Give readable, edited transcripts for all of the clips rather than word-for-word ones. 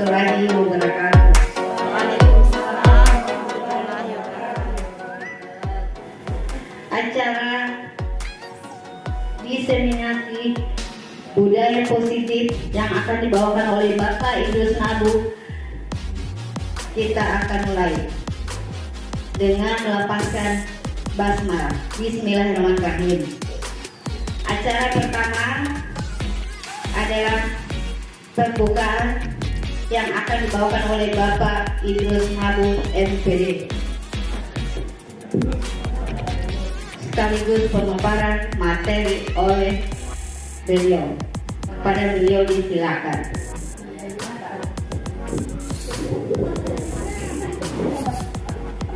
warahmatullahi wabarakatuh. Waalaikumsalam warahmatullahi wabarakatuh. Acara diseminasi budaya positif yang akan dibawakan oleh Bapak Idrus Nabu, kita akan mulai dengan melepaskan basmalah. Bismillahirrahmanirrahim. Acara pertama adalah pembukaan yang akan dibawakan oleh Bapak Idrus Nabu MPD, sekaligus pemaparan materi oleh beliau. Pada beliau disilakan.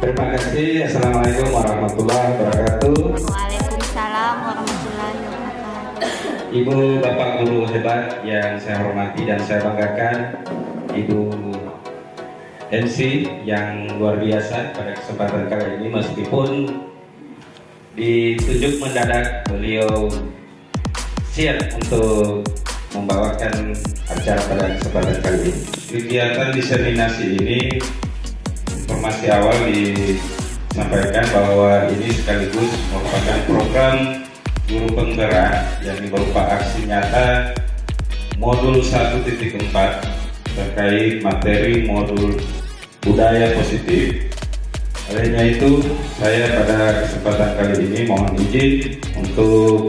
Terima kasih. Assalamualaikum warahmatullahi wabarakatuh. Waalaikumsalam warahmatullahi wabarakatuh. Ibu Bapak guru hebat yang saya hormati dan saya banggakan, Ibu MC yang luar biasa pada kesempatan kali ini, meskipun ditunjuk mendadak, beliau siap untuk membawakan acara pada kesempatan kali ini. Kegiatan diseminasi ini, informasi awal disampaikan bahwa ini sekaligus merupakan program guru penggerak yang berupa aksi nyata modul 1.4 terkait materi modul budaya positif. Olehnya itu, saya pada kesempatan kali ini mohon izin untuk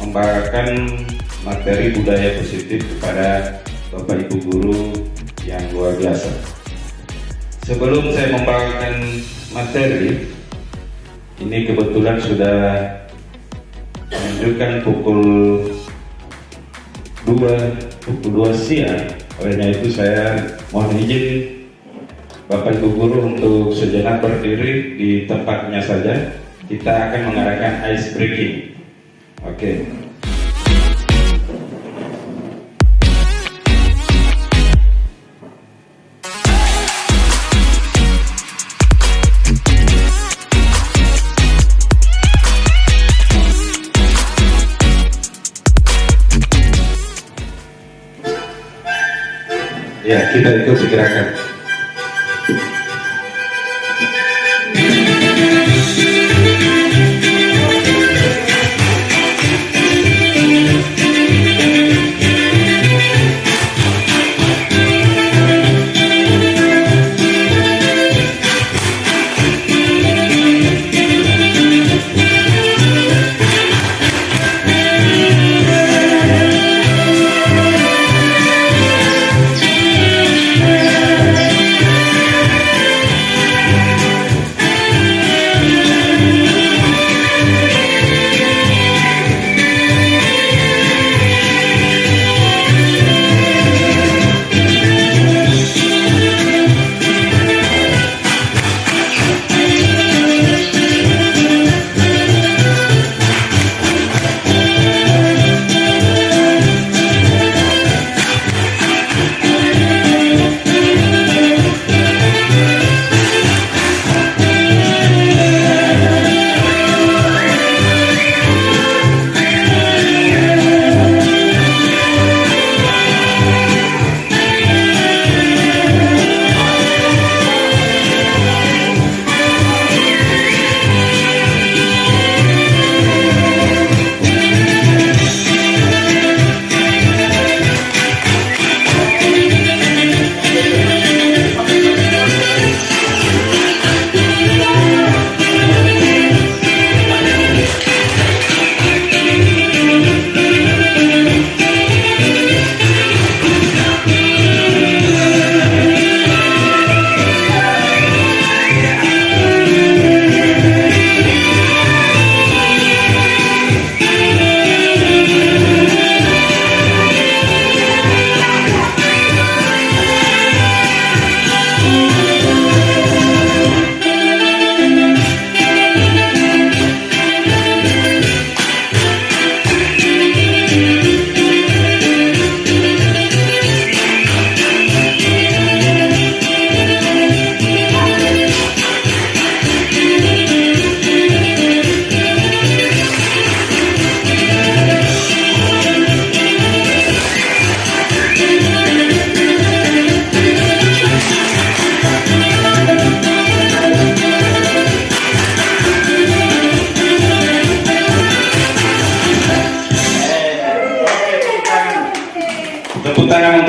membawakan materi budaya positif kepada Bapak Ibu guru yang luar biasa. Sebelum saya membawakan materi ini, kebetulan sudah menunjukkan pukul 2 siang. Olehnya itu saya mohon izin Bapak Ibu guru untuk sejenak berdiri di tempatnya saja. Kita akan mengadakan ice breaking. Oke. Ya, kita ikuti gerakan.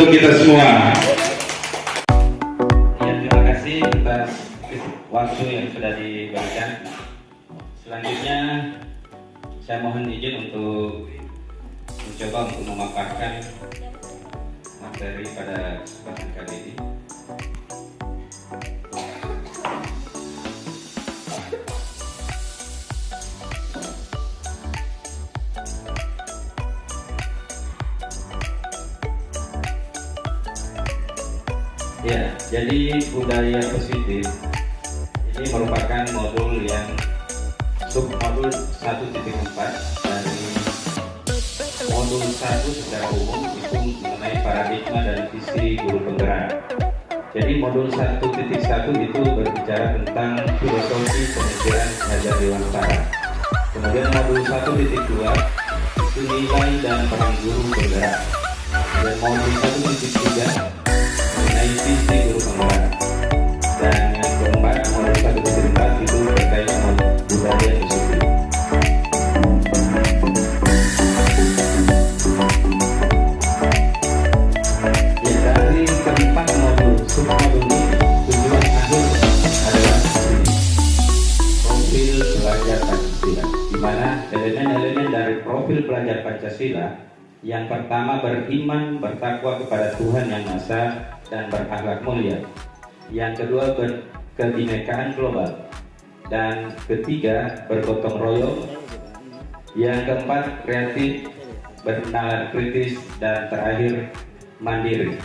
untuk kita semua. Ya, terima kasih atas waktu yang sudah diberikan. Selanjutnya saya mohon izin untuk mencoba untuk memaparkan materi pada kesempatan kali ini. Ya, jadi budaya positif ini merupakan modul yang submodul 1.4 dari modul 1 secara umum itu mengenai paradigma dan visi guru penggerak. Jadi modul 1.1 itu berbicara tentang filosofi pemikiran belajar dewasa. Kemudian modul 1.2 itu nilai dan peran guru penggerak. Dan modul 1.3 mengenai visi guru penggerak. Dan yang keempat, modul 1.4 itu terkait dengan budaya positif. Ya, dari keempat modul, submodul ini tujuan akhir adalah profil pelajar Pancasila, di mana elemen-elemen dari profil pelajar Pancasila yang pertama beriman, bertakwa kepada Tuhan Yang Maha Esa dan berakhlak mulia. Yang kedua berkebinekaan global. Dan ketiga bergotong royong. Yang keempat kreatif, bernalar kritis, dan terakhir mandiri.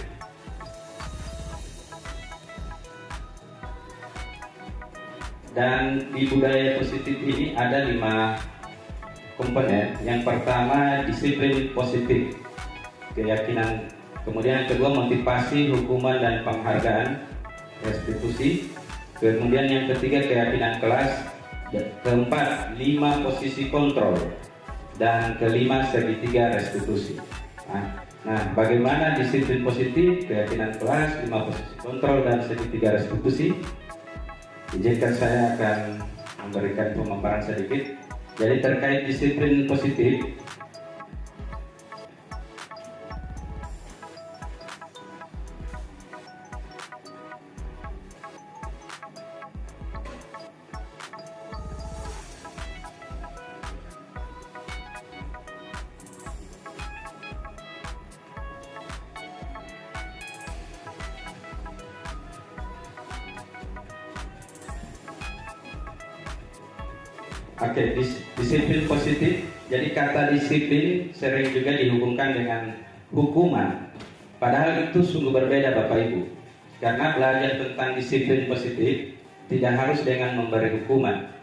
Dan di budaya positif ini ada 5 komponen. Yang pertama disiplin positif, keyakinan. Kemudian yang kedua motivasi, hukuman dan penghargaan, restitusi. Kemudian yang ketiga keyakinan kelas. Keempat 5 posisi kontrol. Dan kelima segitiga restitusi. Nah, bagaimana disiplin positif, keyakinan kelas, 5 posisi kontrol dan segitiga restitusi? Izinkan saya akan memberikan pemaparan sedikit. Jadi terkait disiplin positif, Oke, disiplin positif. Jadi kata disiplin sering juga dihubungkan dengan hukuman. Padahal itu sungguh berbeda Bapak Ibu. Karena belajar tentang disiplin positif tidak harus dengan memberi hukuman.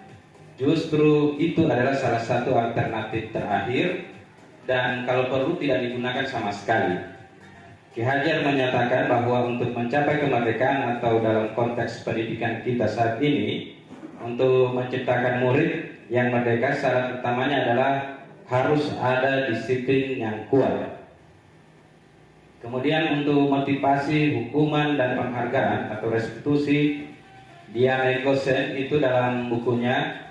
Justru itu adalah salah satu alternatif terakhir dan kalau perlu tidak digunakan sama sekali. Ki Hajar menyatakan bahwa untuk mencapai kemerdekaan atau dalam konteks pendidikan kita saat ini, untuk menciptakan murid yang merdeka, syarat utamanya adalah harus ada disiplin yang kuat. Kemudian untuk motivasi, hukuman dan penghargaan atau restitusi, Diana Egosen itu dalam bukunya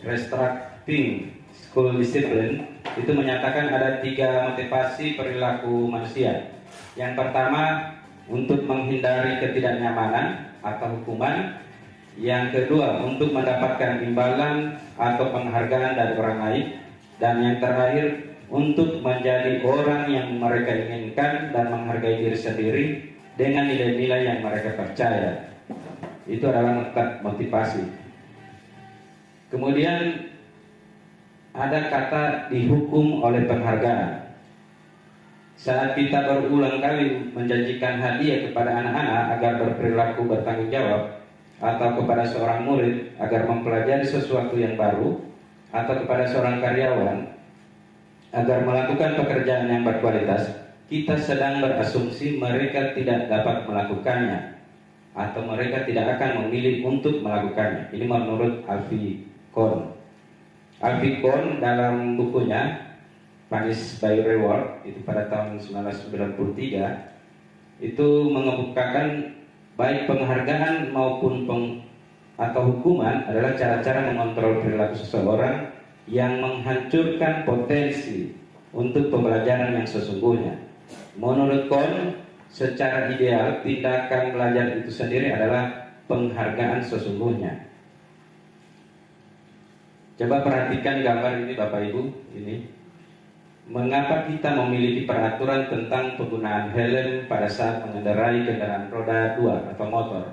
Restructuring School Discipline itu menyatakan ada 3 motivasi perilaku manusia. Yang pertama untuk menghindari ketidaknyamanan atau hukuman. Yang kedua untuk mendapatkan imbalan atau penghargaan dari orang lain. Dan yang terakhir untuk menjadi orang yang mereka inginkan dan menghargai diri sendiri dengan nilai-nilai yang mereka percaya. Itu adalah motivasi. Kemudian ada kata dihukum oleh penghargaan. Saat kita berulang kali menjanjikan hadiah kepada anak-anak agar berperilaku bertanggung jawab, atau kepada seorang murid agar mempelajari sesuatu yang baru, atau kepada seorang karyawan agar melakukan pekerjaan yang berkualitas, kita sedang berasumsi mereka tidak dapat melakukannya atau mereka tidak akan memilih untuk melakukannya. Ini menurut Alfie Kohn. Alfie Kohn dalam bukunya Punish by Reward itu pada tahun 1993 itu mengemukakan baik penghargaan maupun atau hukuman adalah cara-cara mengontrol perilaku seseorang yang menghancurkan potensi untuk pembelajaran yang sesungguhnya. Menurut Kohn, secara ideal tindakan belajar itu sendiri adalah penghargaan sesungguhnya. Coba perhatikan gambar ini Bapak Ibu, ini. Mengapa kita memiliki peraturan tentang penggunaan helm pada saat mengendarai kendaraan roda 2 atau motor?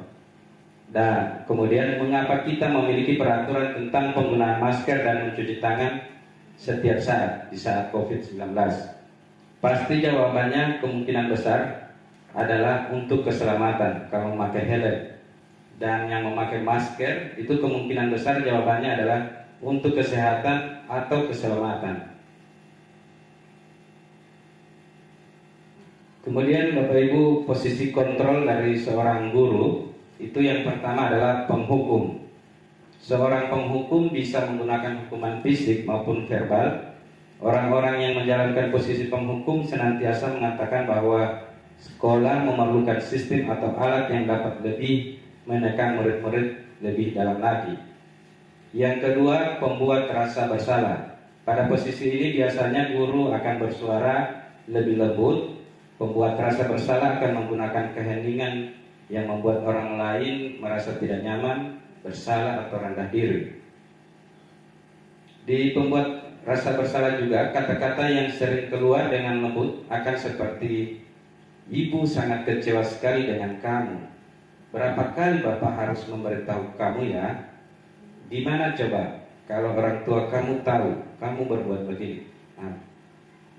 Dan kemudian mengapa kita memiliki peraturan tentang penggunaan masker dan mencuci tangan setiap saat di saat COVID-19? Pasti jawabannya kemungkinan besar adalah untuk keselamatan kalau memakai helm. Dan yang memakai masker itu kemungkinan besar jawabannya adalah untuk kesehatan atau keselamatan. Kemudian Bapak Ibu, posisi kontrol dari seorang guru itu yang pertama adalah penghukum. Seorang penghukum bisa menggunakan hukuman fisik maupun verbal. Orang-orang yang menjalankan posisi penghukum senantiasa mengatakan bahwa sekolah memerlukan sistem atau alat yang dapat lebih menekan murid-murid lebih dalam lagi. Yang kedua, pembuat rasa bersalah. Pada posisi ini biasanya guru akan bersuara lebih lembut. Pembuat rasa bersalah akan menggunakan keheningan yang membuat orang lain merasa tidak nyaman, bersalah atau rendah diri. Di pembuat rasa bersalah juga, kata-kata yang sering keluar dengan lembut akan seperti, "Ibu sangat kecewa sekali dengan kamu. Berapa kali Bapak harus memberitahu kamu ya? Gimana coba kalau orang tua kamu tahu kamu berbuat begini?" Nah,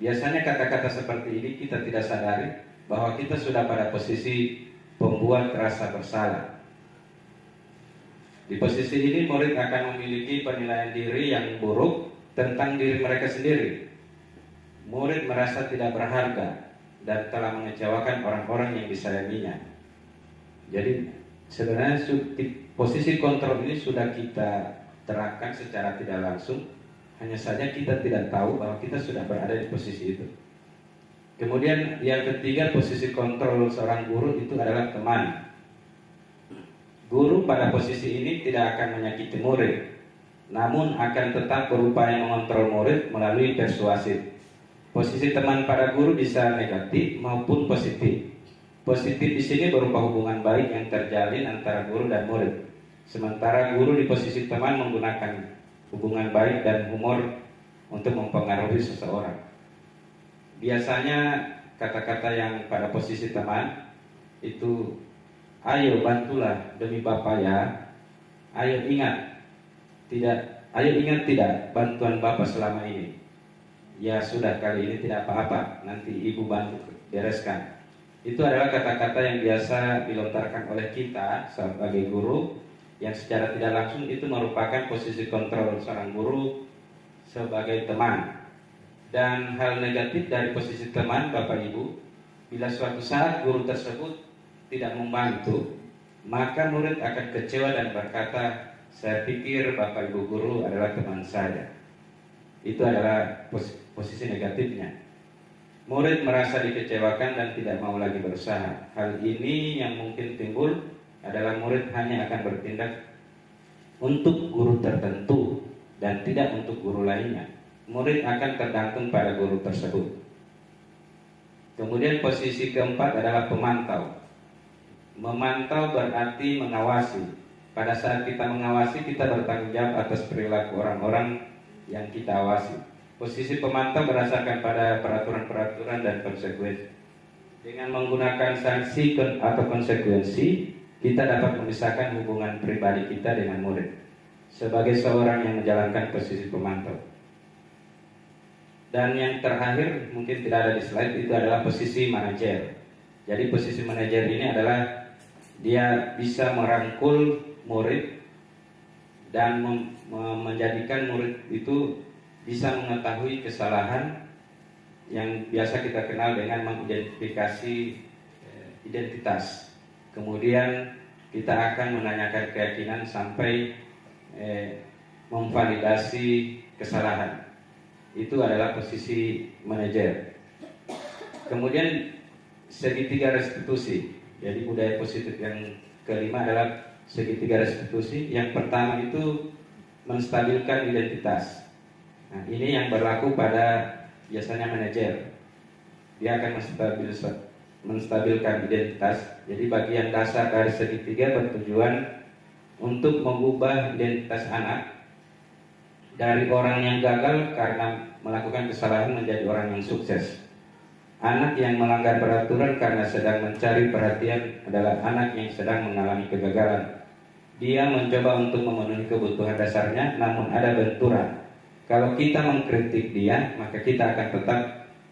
biasanya kata-kata seperti ini kita tidak sadari bahwa kita sudah pada posisi pembuat rasa bersalah. Di posisi ini murid akan memiliki penilaian diri yang buruk tentang diri mereka sendiri. Murid merasa tidak berharga dan telah mengecewakan orang-orang yang disayanginya. Jadi sebenarnya posisi kontrol ini sudah kita terapkan secara tidak langsung, hanya saja kita tidak tahu bahwa kita sudah berada di posisi itu. Kemudian yang ketiga, posisi kontrol seorang guru itu adalah teman. Guru pada posisi ini tidak akan menyakiti murid, namun akan tetap berupaya mengontrol murid melalui persuasif. Posisi teman pada guru bisa negatif maupun positif. Positif di sini berupa hubungan baik yang terjalin antara guru dan murid. Sementara guru di posisi teman menggunakan hubungan baik dan humor untuk mempengaruhi seseorang. Biasanya kata-kata yang pada posisi teman itu, "Ayo bantulah demi Bapak ya. Ayo ingat tidak bantuan Bapak selama ini. Ya sudah, kali ini tidak apa-apa, nanti Ibu bantu bereskan." Itu adalah kata-kata yang biasa dilontarkan oleh kita sebagai guru, yang secara tidak langsung itu merupakan posisi kontrol seorang guru sebagai teman. Dan hal negatif dari posisi teman Bapak Ibu, bila suatu saat guru tersebut tidak membantu, maka murid akan kecewa dan berkata, "Saya pikir Bapak Ibu guru adalah teman saya." Itu adalah posisi negatifnya. Murid merasa dikecewakan dan tidak mau lagi berusaha. Hal ini yang mungkin timbul adalah murid hanya akan bertindak untuk guru tertentu dan tidak untuk guru lainnya. Murid akan tergantung pada guru tersebut. Kemudian posisi keempat adalah pemantau. Memantau berarti mengawasi. Pada saat kita mengawasi, kita bertanggung jawab atas perilaku orang-orang yang kita awasi. Posisi pemantau berdasarkan pada peraturan-peraturan dan konsekuensi. Dengan menggunakan sanksi atau konsekuensi, kita dapat memisahkan hubungan pribadi kita dengan murid. Sebagai seorang yang menjalankan posisi pemantau. Dan yang terakhir, mungkin tidak ada di slide, itu adalah posisi manajer. Jadi posisi manajer ini adalah dia bisa merangkul murid dan menjadikan murid itu bisa mengetahui kesalahan yang biasa kita kenal dengan mengidentifikasi identitas. Kemudian kita akan menanyakan keyakinan sampai memvalidasi kesalahan. Itu adalah posisi manajer. Kemudian segitiga restitusi. Jadi budaya positif yang kelima adalah segitiga restitusi. Yang pertama itu menstabilkan identitas. Nah, ini yang berlaku pada biasanya manajer. Dia akan menstabilkan identitas. Jadi bagian dasar dari segitiga bertujuan untuk mengubah identitas anak dari orang yang gagal karena melakukan kesalahan menjadi orang yang sukses. Anak yang melanggar peraturan karena sedang mencari perhatian adalah anak yang sedang mengalami kegagalan. Dia mencoba untuk memenuhi kebutuhan dasarnya, namun ada benturan. Kalau kita mengkritik dia, maka kita akan tetap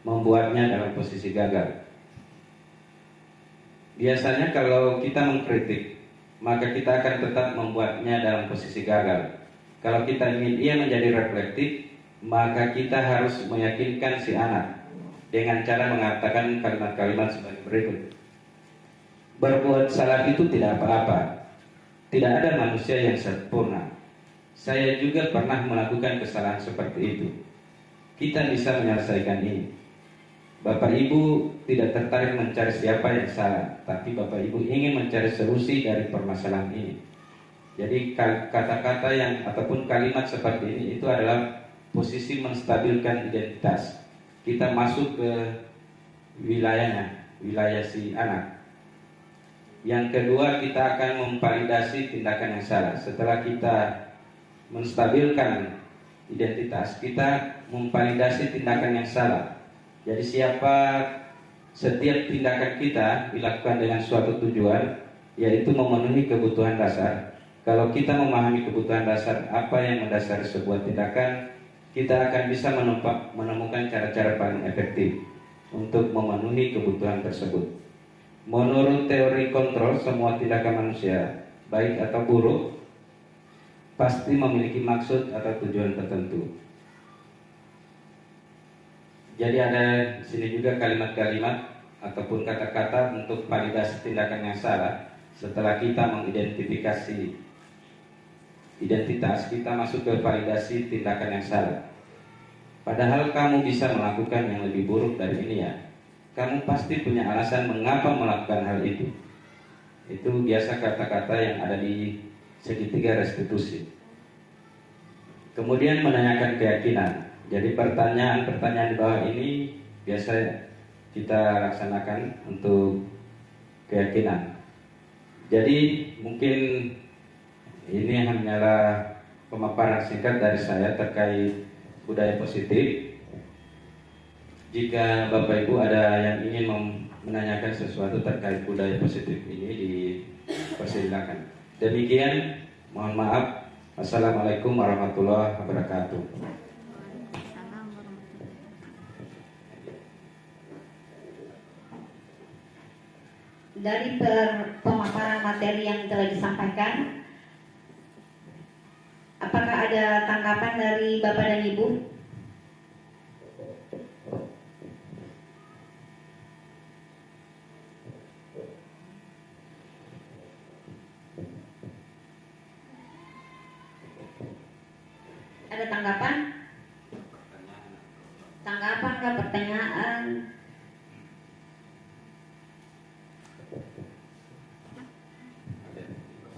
membuatnya dalam posisi gagal. Biasanya kalau kita mengkritik, maka kita akan tetap membuatnya dalam posisi gagal. Kalau kita ingin ia menjadi reflektif, maka kita harus meyakinkan si anak dengan cara mengatakan kalimat-kalimat sebagai berikut. Berbuat salah itu tidak apa-apa. Tidak ada manusia yang sempurna. Saya juga pernah melakukan kesalahan seperti itu. Kita bisa menyelesaikan ini. Bapak Ibu tidak tertarik mencari siapa yang salah, tapi Bapak Ibu ingin mencari solusi dari permasalahan ini. Jadi kata-kata yang ataupun kalimat seperti ini itu adalah posisi menstabilkan identitas. Kita masuk ke wilayahnya, wilayah si anak. Yang kedua, kita akan memvalidasi tindakan yang salah. Setelah kita menstabilkan identitas, kita memvalidasi tindakan yang salah. Jadi setiap tindakan kita dilakukan dengan suatu tujuan, yaitu memenuhi kebutuhan dasar. Kalau kita memahami kebutuhan dasar apa yang mendasari sebuah tindakan, kita akan bisa menemukan cara-cara paling efektif untuk memenuhi kebutuhan tersebut. Menurut teori kontrol, semua tindakan manusia, baik atau buruk, pasti memiliki maksud atau tujuan tertentu. Jadi ada di sini juga kalimat-kalimat ataupun kata-kata untuk validasi tindakan yang salah. Setelah kita mengidentifikasi identitas, kita masuk ke validasi tindakan yang salah. Padahal kamu bisa melakukan yang lebih buruk dari ini ya. Kamu pasti punya alasan mengapa melakukan hal itu. Itu biasa kata-kata yang ada di segitiga restitusi. Kemudian menanyakan keyakinan. Jadi pertanyaan-pertanyaan di bawah ini biasa kita laksanakan untuk keyakinan. Jadi mungkin ini hanyalah pemaparan singkat dari saya terkait budaya positif. Jika Bapak Ibu ada yang ingin menanyakan sesuatu terkait budaya positif ini, dipersilakan. Demikian, mohon maaf. Assalamualaikum warahmatullahi wabarakatuh. Dari pemaparan materi yang telah disampaikan, apakah ada tanggapan dari Bapak dan Ibu? Ada tanggapan? Tanggapan ke pertanyaan?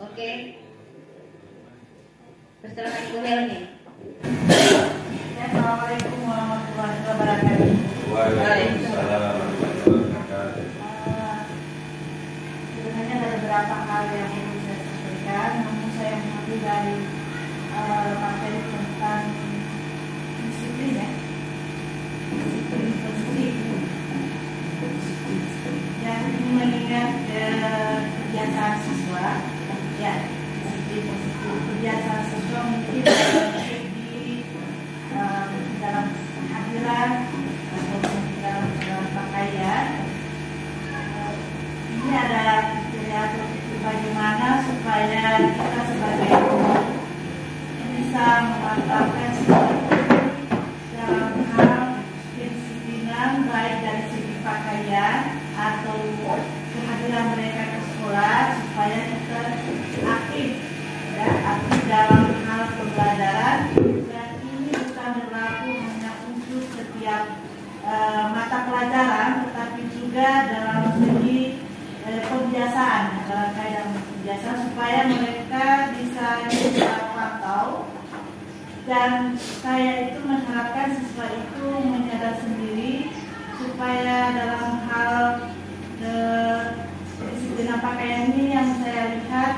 Oke. Persilakan Ibu Helmi. Assalamualaikum warahmatullahi wabarakatuh. Waalaikumsalam warahmatullahi wabarakatuh. Sebenarnya ada beberapa hal yang ingin saya sampaikan, namun saya mengambil dari materi tentang disiplin ya. Disiplin positif. Yang ini mengingat kebiasaan siswa, ya, disiplin positif. Kebiasaan siswa mungkin di dalam kehadiran atau dalam pakaian. Ini ada kriteria bagaimana supaya kita sebagai guru bisa memantapkan dalam hal kedisiplinan baik dari segi pakaian atau kehadiran mereka ke sekolah supaya kita aktif ya, aktif dalam hal pembelajaran, dan ini bukan berlaku hanya untuk setiap mata pelajaran tetapi juga dalam segi pembiasaan, dalam kaidah pembiasaan supaya mereka bisa pantau. Dan saya itu mengharapkan siswa itu menyadar sendiri supaya dalam hal Kedisiplinan pakaian ini yang saya lihat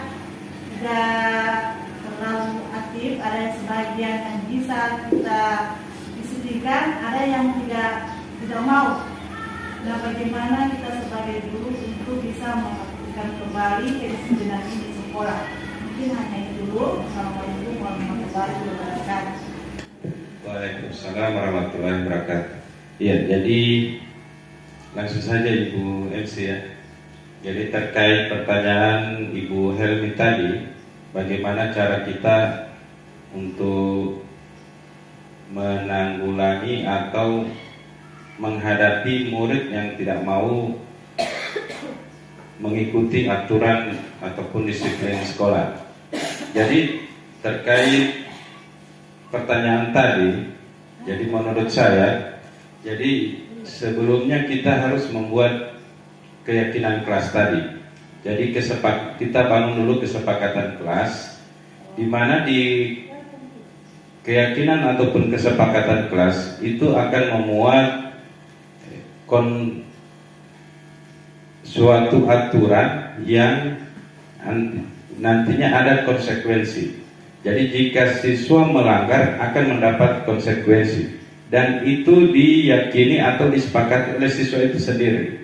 tidak terlalu aktif. Ada sebagian yang bisa kita disiplinkan, ada yang tidak mau. Nah, bagaimana kita sebagai guru untuk bisa mengaktifkan kembali kedisiplinan ini di sekolah? Mungkin hanya itu dulu. Assalamualaikum warahmatullahi wabarakatuh. Waalaikumsalam warahmatullahi wabarakatuh. Iya, jadi langsung saja Ibu MC ya. Jadi terkait pertanyaan Ibu Helmi tadi, bagaimana cara kita untuk menanggulangi atau menghadapi murid yang tidak mau mengikuti aturan ataupun disiplin sekolah. Jadi terkait pertanyaan tadi, jadi menurut saya, jadi sebelumnya kita harus membuat keyakinan kelas tadi. Jadi kita bangun dulu kesepakatan kelas, di mana di keyakinan ataupun kesepakatan kelas itu akan memuat suatu aturan yang nantinya ada konsekuensi. Jadi jika siswa melanggar akan mendapat konsekuensi, dan itu diyakini atau disepakati oleh siswa itu sendiri.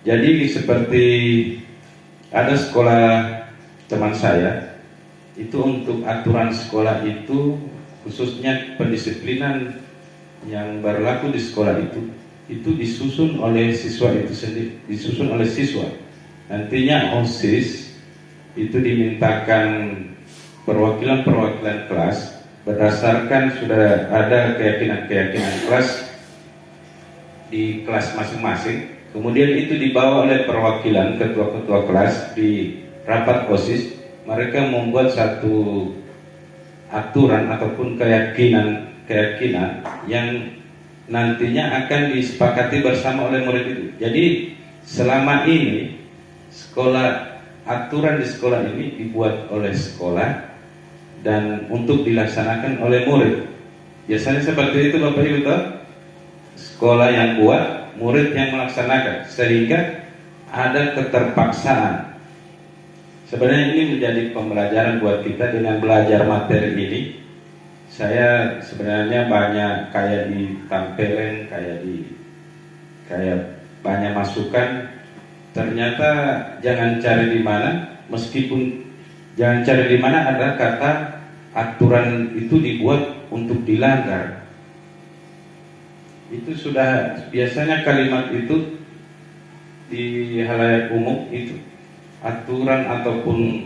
Jadi seperti ada sekolah teman saya, itu untuk aturan sekolah itu khususnya pendisiplinan yang berlaku di sekolah itu disusun oleh siswa itu sendiri, disusun oleh siswa. Nantinya OSIS itu dimintakan perwakilan kelas berdasarkan sudah ada keyakinan kelas di kelas masing-masing. Kemudian itu dibawa oleh perwakilan ketua-ketua kelas di rapat OSIS. Mereka membuat satu aturan ataupun keyakinan yang nantinya akan disepakati bersama oleh murid itu. Jadi selama ini aturan di sekolah ini dibuat oleh sekolah dan untuk dilaksanakan oleh murid. Biasanya seperti itu Bapak Ibu tahu. Sekolah yang buat, murid yang melaksanakan, sehingga ada keterpaksaan. Sebenarnya ini menjadi pembelajaran buat kita dengan belajar materi ini. Saya sebenarnya banyak kayak ditampilin, kayak banyak masukan. Ternyata jangan cari di mana, meskipun jangan cari di mana ada kata aturan itu dibuat untuk dilanggar. Itu sudah biasanya kalimat itu di halayak umum itu aturan ataupun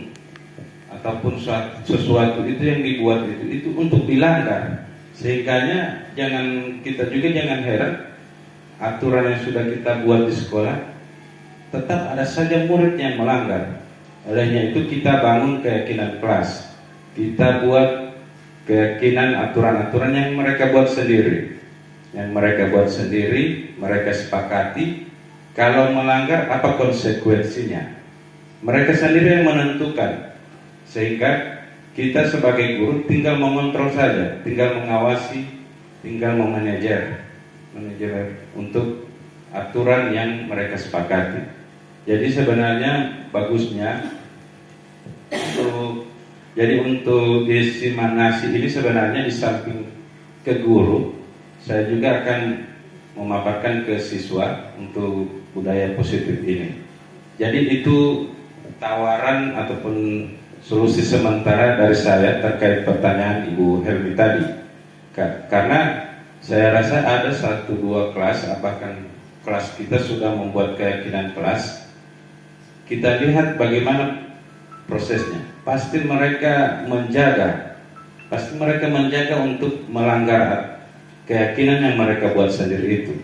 sesuatu itu yang dibuat itu untuk dilanggar. Sehingganya kita juga jangan heran aturan yang sudah kita buat di sekolah tetap ada saja murid yang melanggar. Olehnya itu kita bangun keyakinan kelas. Kita buat keyakinan aturan-aturan yang mereka buat sendiri. Mereka sepakati kalau melanggar apa konsekuensinya. Mereka sendiri yang menentukan. Sehingga kita sebagai guru tinggal mengontrol saja, tinggal mengawasi, tinggal memanajer untuk aturan yang mereka sepakati. Jadi sebenarnya bagusnya untuk diseminasi ini sebenarnya di samping ke guru, saya juga akan memaparkan ke siswa untuk budaya positif ini. Jadi itu tawaran ataupun solusi sementara dari saya terkait pertanyaan Ibu Helmi tadi. Karena saya rasa ada 1-2 kelas, apakah kelas kita sudah membuat keyakinan kelas. Kita lihat bagaimana prosesnya. Pasti mereka menjaga untuk melanggar keyakinan yang mereka buat sendiri itu.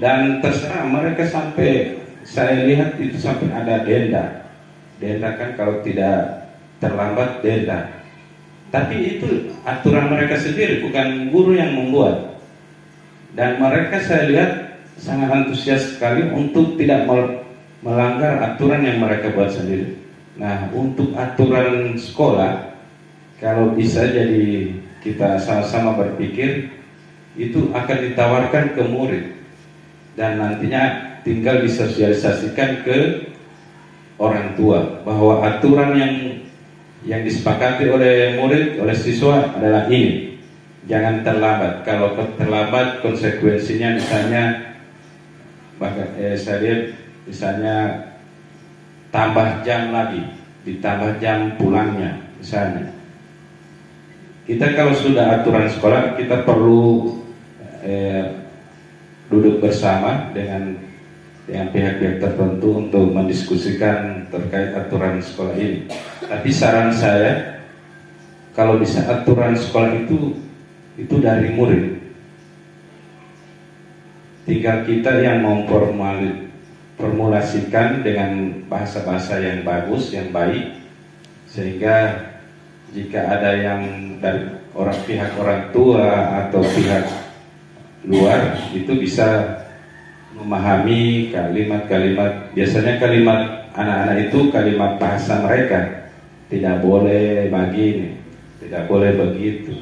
Dan terserah mereka sampai, saya lihat itu sampai ada denda. Denda kan kalau tidak terlambat denda. Tapi itu aturan mereka sendiri, bukan guru yang membuat. Dan mereka saya lihat sangat antusias sekali untuk tidak melanggar aturan yang mereka buat sendiri. Nah, untuk aturan sekolah, kalau bisa jadi kita sama-sama berpikir, itu akan ditawarkan ke murid. dan nantinya tinggal disosialisasikan ke orang tua bahwa aturan yang disepakati oleh murid, oleh siswa adalah ini. Jangan terlambat. Kalau terlambat konsekuensinya misalnya saya lihat misalnya tambah jam lagi, ditambah jam pulangnya misalnya. Kita kalau sudah aturan sekolah, kita perlu duduk bersama dengan pihak-pihak tertentu untuk mendiskusikan terkait aturan sekolah ini. Tapi saran saya, kalau bisa aturan sekolah itu dari murid. Tinggal kita yang memformulasikan dengan bahasa-bahasa yang bagus, yang baik, sehingga jika ada yang dari pihak orang tua atau pihak luar itu bisa memahami kalimat-kalimat. Biasanya kalimat anak-anak itu kalimat bahasa mereka. Tidak boleh begini, tidak boleh begitu.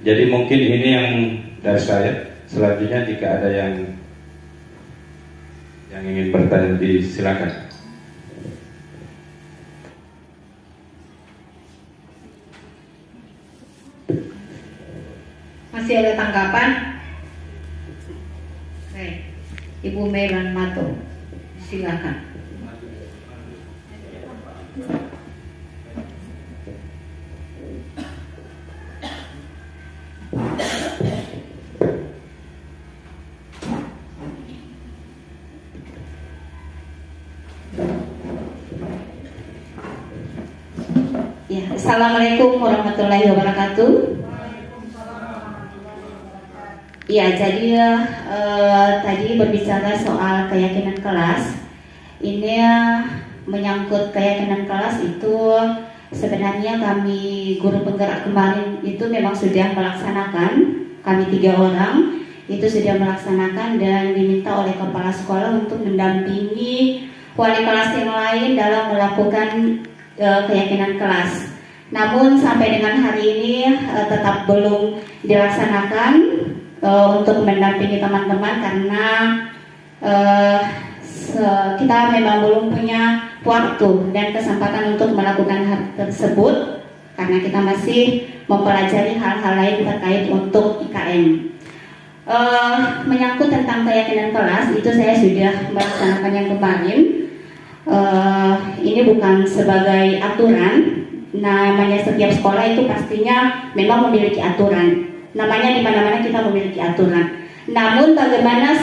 Jadi mungkin ini yang dari saya. Selanjutnya jika ada yang ingin bertanya, silakan. Masih ada tanggapan? Ibu Melan Mato, silakan. Ya, Assalamualaikum warahmatullahi wabarakatuh. Ya, jadi tadi berbicara soal keyakinan kelas. Ini menyangkut keyakinan kelas itu sebenarnya kami guru penggerak kemarin itu memang sudah melaksanakan. Kami 3 orang itu sudah melaksanakan dan diminta oleh kepala sekolah untuk mendampingi wali kelas yang lain dalam melakukan keyakinan kelas. Namun sampai dengan hari ini tetap belum dilaksanakan untuk mendampingi teman-teman karena kita memang belum punya waktu dan kesempatan untuk melakukan hal tersebut karena kita masih mempelajari hal-hal lain terkait untuk IKN. Menyangkut tentang keyakinan kelas itu saya sudah melaksanakan yang kemarin. Ini bukan sebagai aturan, namanya setiap sekolah itu pastinya memang memiliki aturan. Namanya di mana-mana kita memiliki aturan. Namun bagaimana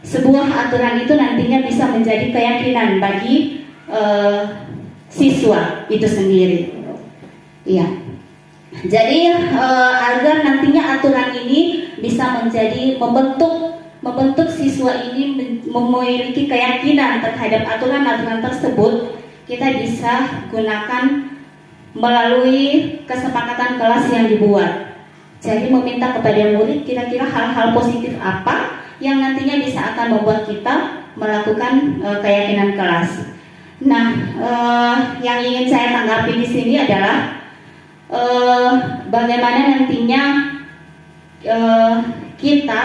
sebuah aturan itu nantinya bisa menjadi keyakinan bagi siswa itu sendiri. Iya. Jadi agar nantinya aturan ini bisa menjadi membentuk siswa ini memiliki keyakinan terhadap aturan-aturan tersebut, kita bisa gunakan melalui kesepakatan kelas yang dibuat. Jadi meminta kepada murid kira-kira hal-hal positif apa yang nantinya bisa akan membuat kita melakukan keyakinan kelas. Nah, yang ingin saya tanggapi di sini adalah bagaimana nantinya kita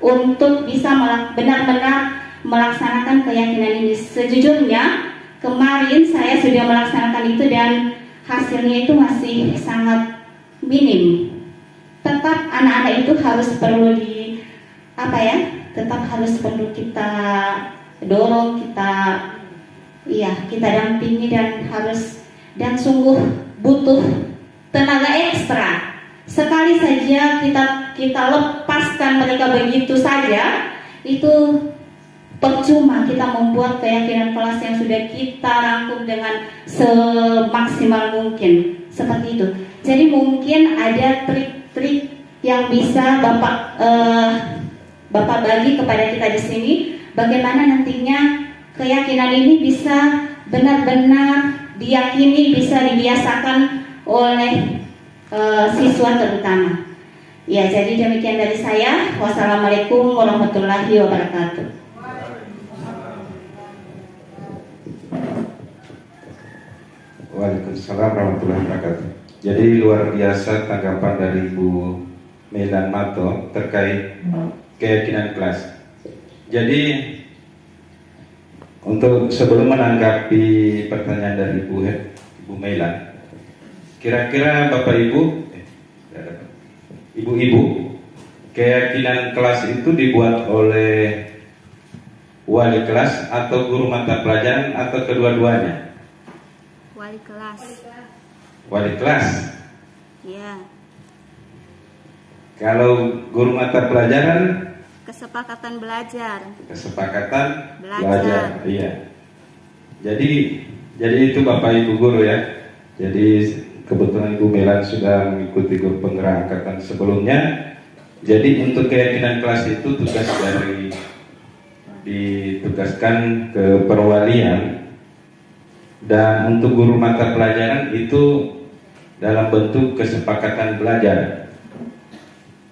untuk bisa benar-benar melaksanakan keyakinan ini. Sejujurnya kemarin saya sudah melaksanakan itu dan hasilnya itu masih sangat minim. Tetap anak-anak itu harus perlu tetap harus perlu kita dorong, kita dampingi dan sungguh butuh tenaga ekstra. Sekali saja kita lepaskan mereka begitu saja, itu percuma kita membuat keyakinan kelas yang sudah kita rangkum dengan semaksimal mungkin. Seperti itu. Jadi mungkin ada trik-trik yang bisa Bapak bagi kepada kita di sini, bagaimana nantinya keyakinan ini bisa benar-benar diyakini, bisa dibiasakan oleh siswa terutama. Ya, jadi demikian dari saya. Wassalamualaikum warahmatullahi wabarakatuh. Waalaikumsalam warahmatullahi wabarakatuh. Jadi luar biasa tanggapan dari Ibu Melan Mato terkait keyakinan kelas. Jadi untuk sebelum menanggapi pertanyaan dari Ibu Mela, kira-kira Bapak Ibu, keyakinan kelas itu dibuat oleh wali kelas atau guru mata pelajaran atau kedua-duanya? Wali kelas. Wali kelas. Ya. Kalau guru mata pelajaran? Kesepakatan belajar. Kesepakatan Belajar. belajar. Iya. Jadi itu Bapak Ibu guru ya. Jadi kebetulan Ibu Melan sudah mengikuti grup penggerak angkatan sebelumnya. Jadi untuk keyakinan kelas itu tugas ditugaskan ke perwalian, dan untuk guru mata pelajaran itu dalam bentuk kesepakatan belajar.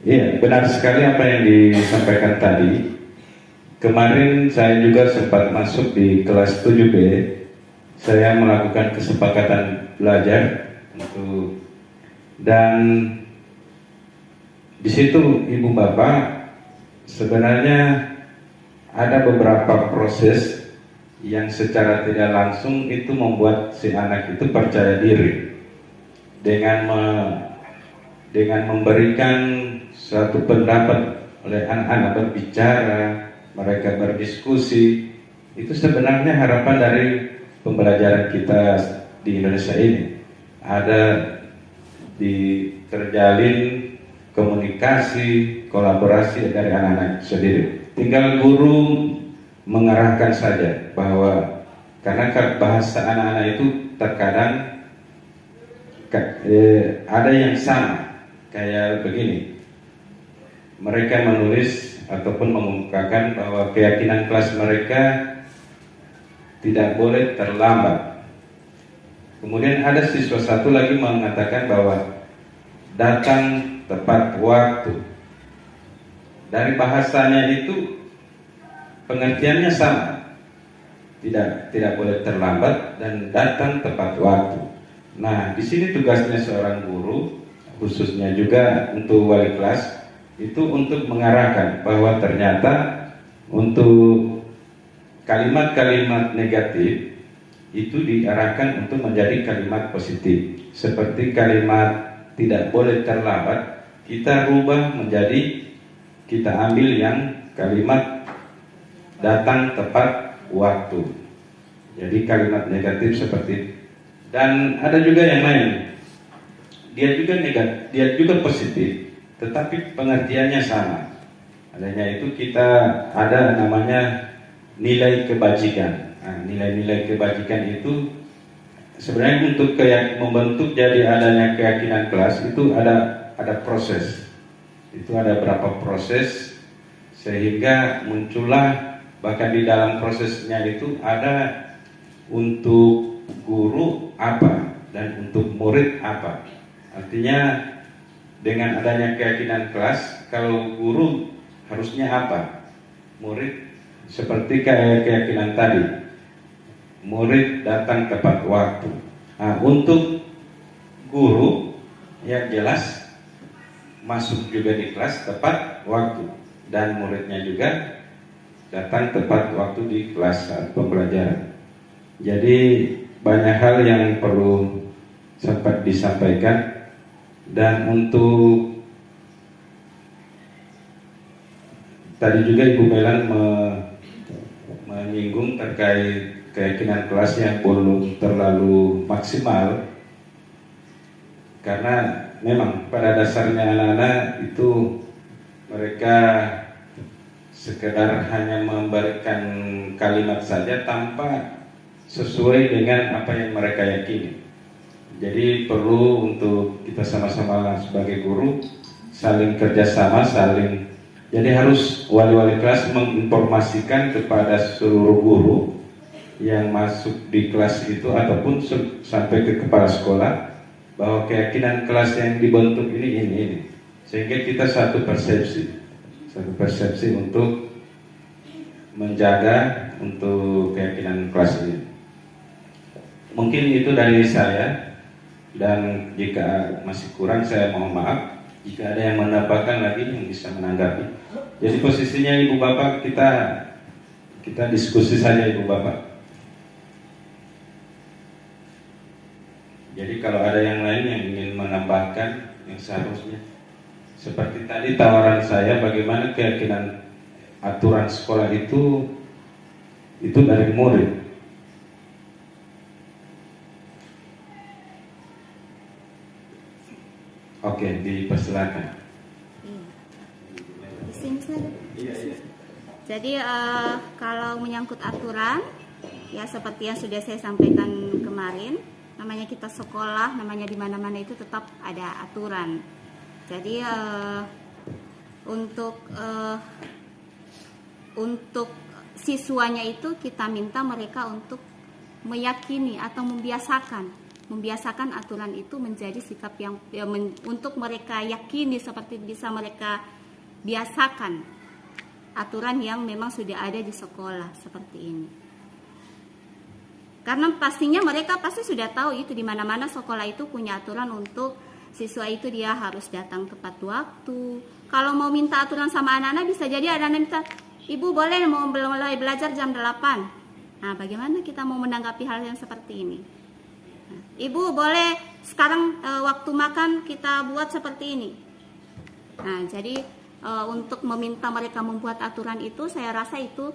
Iya, benar sekali apa yang disampaikan tadi. Kemarin saya juga sempat masuk di kelas 7B. Saya melakukan kesepakatan belajar dan di situ Ibu Bapak sebenarnya ada beberapa proses yang secara tidak langsung itu membuat si anak itu percaya diri dengan memberikan suatu pendapat oleh anak-anak berbicara, mereka berdiskusi. Itu sebenarnya harapan dari pembelajaran kita di Indonesia ini. Ada terjalin komunikasi, kolaborasi dari anak-anak sendiri. Tinggal guru mengarahkan saja bahwa karena bahasa anak-anak itu terkadang ada yang sama, kayak begini. Mereka menulis ataupun mengungkapkan bahwa keyakinan kelas mereka tidak boleh terlambat. Kemudian ada siswa satu lagi mengatakan bahwa datang tepat waktu. Dari bahasanya itu pengertiannya sama, tidak boleh terlambat dan datang tepat waktu. Nah, di sini tugasnya seorang guru, khususnya juga untuk wali kelas, itu untuk mengarahkan bahwa ternyata untuk kalimat-kalimat negatif itu diarahkan untuk menjadi kalimat positif. Seperti kalimat tidak boleh terlambat, kita rubah menjadi, kita ambil yang kalimat datang tepat waktu. Jadi kalimat negatif seperti itu. Dan ada juga yang lain, dia juga negatif, dia juga positif, tetapi pengertiannya sama. Adanya itu kita ada namanya nilai kebajikan. Nah, nilai-nilai kebajikan itu sebenarnya untuk membentuk jadi adanya keyakinan kelas itu ada proses. Itu ada berapa proses sehingga muncullah, bahkan di dalam prosesnya itu ada untuk guru apa dan untuk murid apa. Artinya dengan adanya keyakinan kelas, kalau guru harusnya apa, murid seperti keyakinan tadi, murid datang tepat waktu. Nah, untuk guru yang jelas masuk juga di kelas tepat waktu, dan muridnya juga datang tepat waktu di kelas saat pembelajaran. Jadi banyak hal yang perlu sempat disampaikan. Dan untuk tadi juga Ibu Melan menyinggung terkait keyakinan kelas yang belum terlalu maksimal, karena memang pada dasarnya anak-anak itu mereka sekedar hanya memberikan kalimat saja tanpa sesuai dengan apa yang mereka yakini. Jadi perlu untuk kita sama-sama sebagai guru saling kerjasama, jadi harus wali-wali kelas menginformasikan kepada seluruh guru yang masuk di kelas itu ataupun sampai ke kepala sekolah bahwa keyakinan kelas yang dibentuk ini, sehingga kita satu persepsi untuk menjaga untuk keyakinan kelas ini. Mungkin itu dari saya, dan jika masih kurang saya mohon maaf. Jika ada yang menambahkan lagi yang bisa menanggapi. Jadi posisinya Ibu Bapak kita diskusi saja Ibu Bapak. Jadi kalau ada yang lain yang ingin menambahkan yang seharusnya seperti tadi tawaran saya bagaimana keyakinan aturan sekolah itu dari murid. Oke, dipersilakan. Di sini saja. Iya. Jadi kalau menyangkut aturan, ya seperti yang sudah saya sampaikan kemarin, namanya kita sekolah, namanya di mana-mana itu tetap ada aturan. Jadi untuk siswanya itu kita minta mereka untuk meyakini atau membiasakan aturan itu menjadi sikap yang untuk mereka yakini, seperti bisa mereka biasakan aturan yang memang sudah ada di sekolah seperti ini. Karena pastinya mereka pasti sudah tahu itu di mana-mana sekolah itu punya aturan untuk siswa itu dia harus datang tepat waktu. Kalau mau minta aturan sama anak-anak bisa jadi anak-anak minta, "Ibu boleh mau mulai belajar jam 8." Nah, bagaimana kita mau menanggapi hal yang seperti ini? Nah, "Ibu boleh sekarang waktu makan kita buat seperti ini." Nah, jadi untuk meminta mereka membuat aturan itu saya rasa itu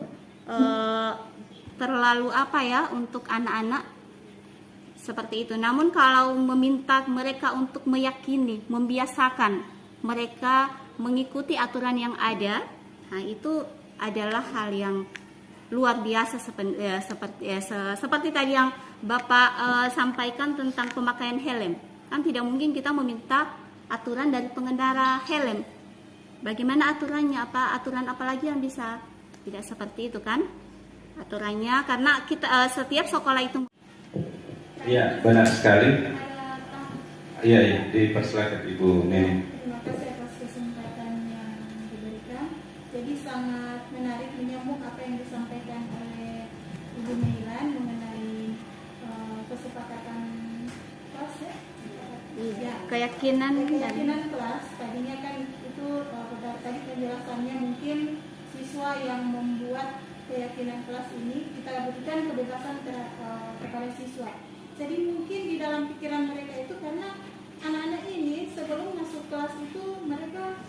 terlalu untuk anak-anak seperti itu. Namun kalau meminta mereka untuk meyakini, membiasakan mereka mengikuti aturan yang ada, nah itu adalah hal yang luar biasa seperti tadi yang Bapak sampaikan tentang pemakaian helm. Kan tidak mungkin kita meminta aturan dari pengendara helm. Bagaimana aturannya? Aturan apa lagi yang bisa? Tidak seperti itu kan? Aturannya karena kita setiap sekolah itu. Iya, benar sekali. Iya, dipersilakan Ibu Neni. Terima kasih atas kesempatan yang diberikan. Jadi sangat menarik menyambung apa yang disampaikan oleh Ibu Meilan mengenai kesepakatan kelas ya. Iya, keyakinan Kelas. Tadinya kan itu tadi penjelasannya mungkin siswa yang membuat keyakinan kelas ini kita berikan kebebasan kepada siswa. Jadi mungkin di dalam pikiran mereka itu karena anak-anak ini sebelum masuk kelas itu mereka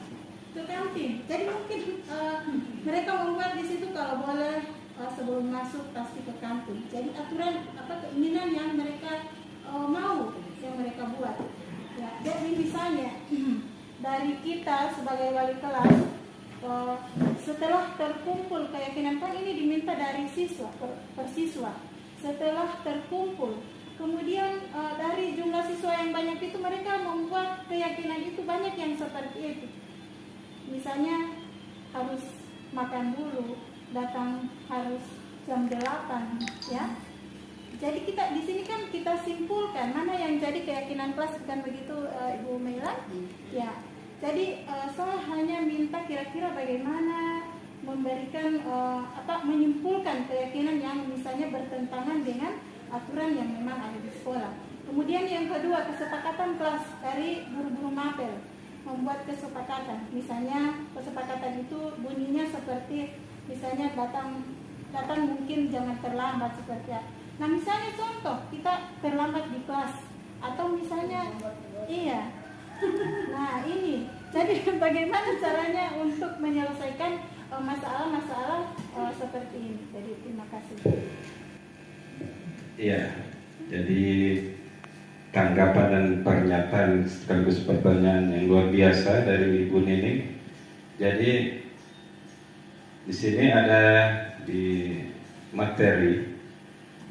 ke kantin. Jadi mungkin mereka membuat di situ kalau boleh sebelum masuk pasti ke kantin. Jadi aturan keinginan yang mereka mau yang mereka buat. Ya, jadi misalnya dari kita sebagai wali kelas setelah terkumpul keyakinan kan ini diminta dari siswa per siswa. Setelah terkumpul, kemudian dari jumlah siswa yang banyak itu mereka membuat keyakinan itu banyak yang seperti itu. Misalnya harus makan dulu, datang harus jam 8, ya. Jadi kita di sini kan kita simpulkan mana yang jadi keyakinan kelas, bukan begitu Ibu Meilan? Ya. Jadi saya hanya minta kira-kira bagaimana memberikan menyimpulkan keyakinan yang misalnya bertentangan dengan aturan yang memang ada di sekolah. Kemudian yang kedua, kesepakatan kelas dari guru-guru mapel membuat kesepakatan. Misalnya kesepakatan itu bunyinya seperti misalnya datang mungkin jangan terlambat seperti apa. Nah misalnya contoh kita terlambat di kelas atau misalnya nah ini jadi bagaimana caranya untuk menyelesaikan masalah-masalah seperti ini. Jadi terima kasih. Iya, jadi tanggapan dan pernyataan sekaligus pertanyaan yang luar biasa dari Ibu Nini. Jadi di sini ada di materi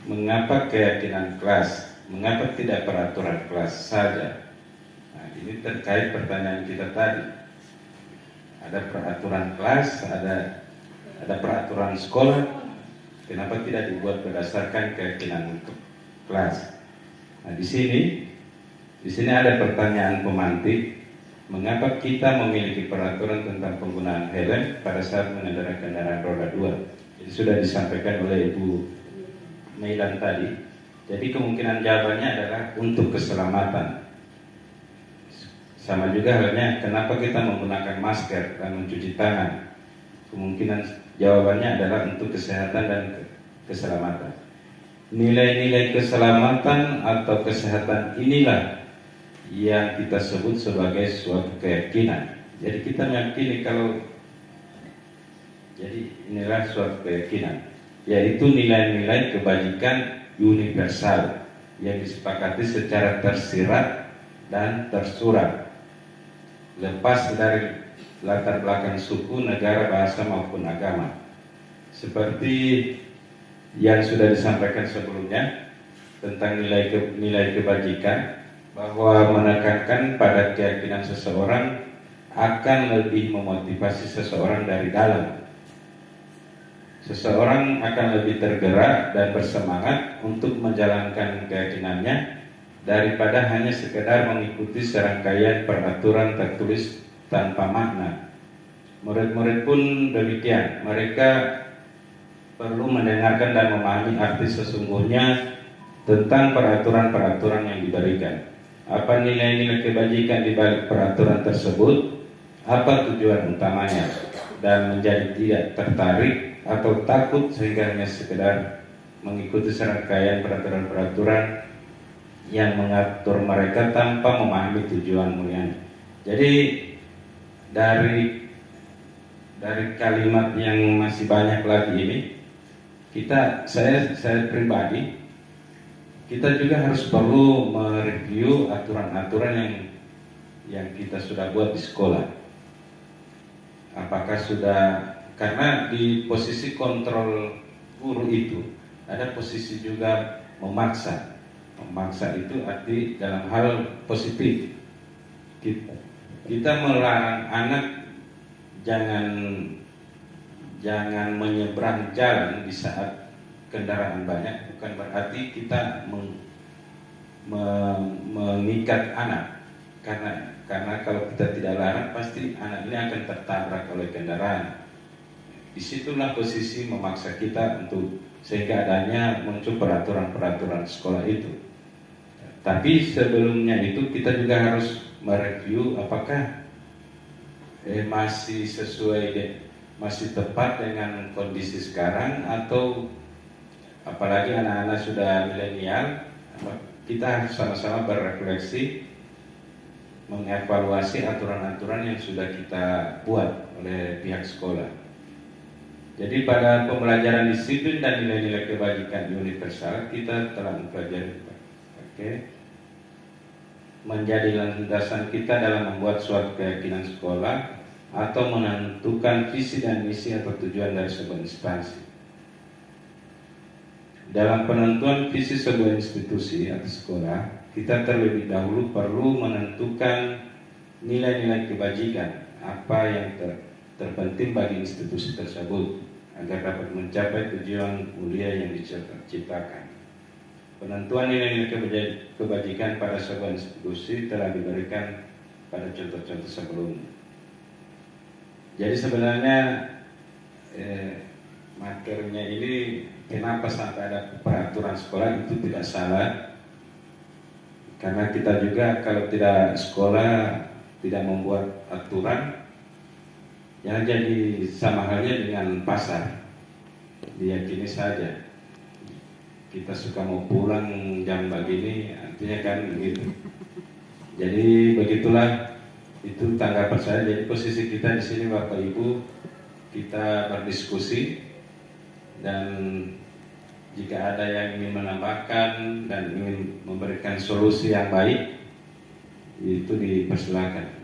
mengapa keyakinan kelas, mengapa tidak peraturan kelas saja. Nah, ini terkait pertanyaan kita tadi. Ada peraturan kelas, ada peraturan sekolah. Kenapa tidak dibuat berdasarkan keyakinan kelas? Nah, di sini ada pertanyaan pemantik. Mengapa kita memiliki peraturan tentang penggunaan helm pada saat mengendarai kendaraan roda 2? Jadi sudah disampaikan oleh Ibu Meilan tadi. Jadi kemungkinan jawabannya adalah untuk keselamatan. Sama juga halnya kenapa kita menggunakan masker dan mencuci tangan. Kemungkinan jawabannya adalah untuk kesehatan dan keselamatan. Nilai-nilai keselamatan atau kesehatan inilah yang kita sebut sebagai suatu keyakinan. Jadi kita meyakini inilah suatu keyakinan, yaitu nilai-nilai kebajikan universal yang disepakati secara tersirat dan tersurat, lepas dari latar belakang suku, negara, bahasa maupun agama. Seperti yang sudah disampaikan sebelumnya tentang nilai kebajikan, bahwa menekankan pada keyakinan seseorang akan lebih memotivasi seseorang dari dalam. Seseorang akan lebih tergerak dan bersemangat untuk menjalankan keyakinannya daripada hanya sekedar mengikuti serangkaian peraturan tertulis tanpa makna. Murid-murid pun demikian. Mereka perlu mendengarkan dan memahami arti sesungguhnya tentang peraturan-peraturan yang diberikan. Apa nilai-nilai kebajikan di balik peraturan tersebut? Apa tujuan utamanya? Dan menjadi tidak tertarik atau takut sehingga hanya sekedar mengikuti serangkaian peraturan-peraturan yang mengatur mereka tanpa memahami tujuan mulianya. Jadi dari kalimat yang masih banyak lagi ini, saya pribadi, kita juga harus perlu mereview aturan-aturan yang kita sudah buat di sekolah. Apakah karena di posisi kontrol guru itu ada posisi juga memaksa. Memaksa itu arti dalam hal positif. Kita melarang anak jangan menyeberang jalan di saat kendaraan banyak, bukan berarti kita mengikat anak, karena kalau kita tidak larang pasti anak ini akan tertabrak oleh kendaraan. Disitulah posisi memaksa kita untuk sehingga adanya muncul peraturan-peraturan sekolah itu. Tapi sebelumnya itu kita juga harus mereview apakah masih masih tepat dengan kondisi sekarang, atau apalagi anak-anak sudah milenial. Kita harus sama-sama berefleksi, mengevaluasi aturan-aturan yang sudah kita buat oleh pihak sekolah. Jadi pada pembelajaran disiplin dan nilai-nilai kebajikan universal, kita telah mempelajari menjadi landasan kita dalam membuat suatu keyakinan sekolah atau menentukan visi dan misi atau tujuan dari sebuah instansi. Dalam penentuan visi sebuah institusi atau sekolah, kita terlebih dahulu perlu menentukan nilai-nilai kebajikan apa yang terpenting bagi institusi tersebut agar dapat mencapai tujuan mulia yang diciptakan. Penentuan nilai-nilai kebajikan pada sebuah institusi telah diberikan pada contoh-contoh sebelumnya. Jadi sebenarnya materinya ini kenapa sampai ada peraturan sekolah itu tidak salah, karena kita juga kalau tidak sekolah tidak membuat aturan, ya jadi sama halnya dengan pasar, diyakini saja. Kita suka mau pulang jam begini, artinya kan begitu. Jadi begitulah itu tanggapan saya. Jadi posisi kita di sini Bapak Ibu, kita berdiskusi, dan jika ada yang ingin menambahkan dan ingin memberikan solusi yang baik, itu dipersilakan.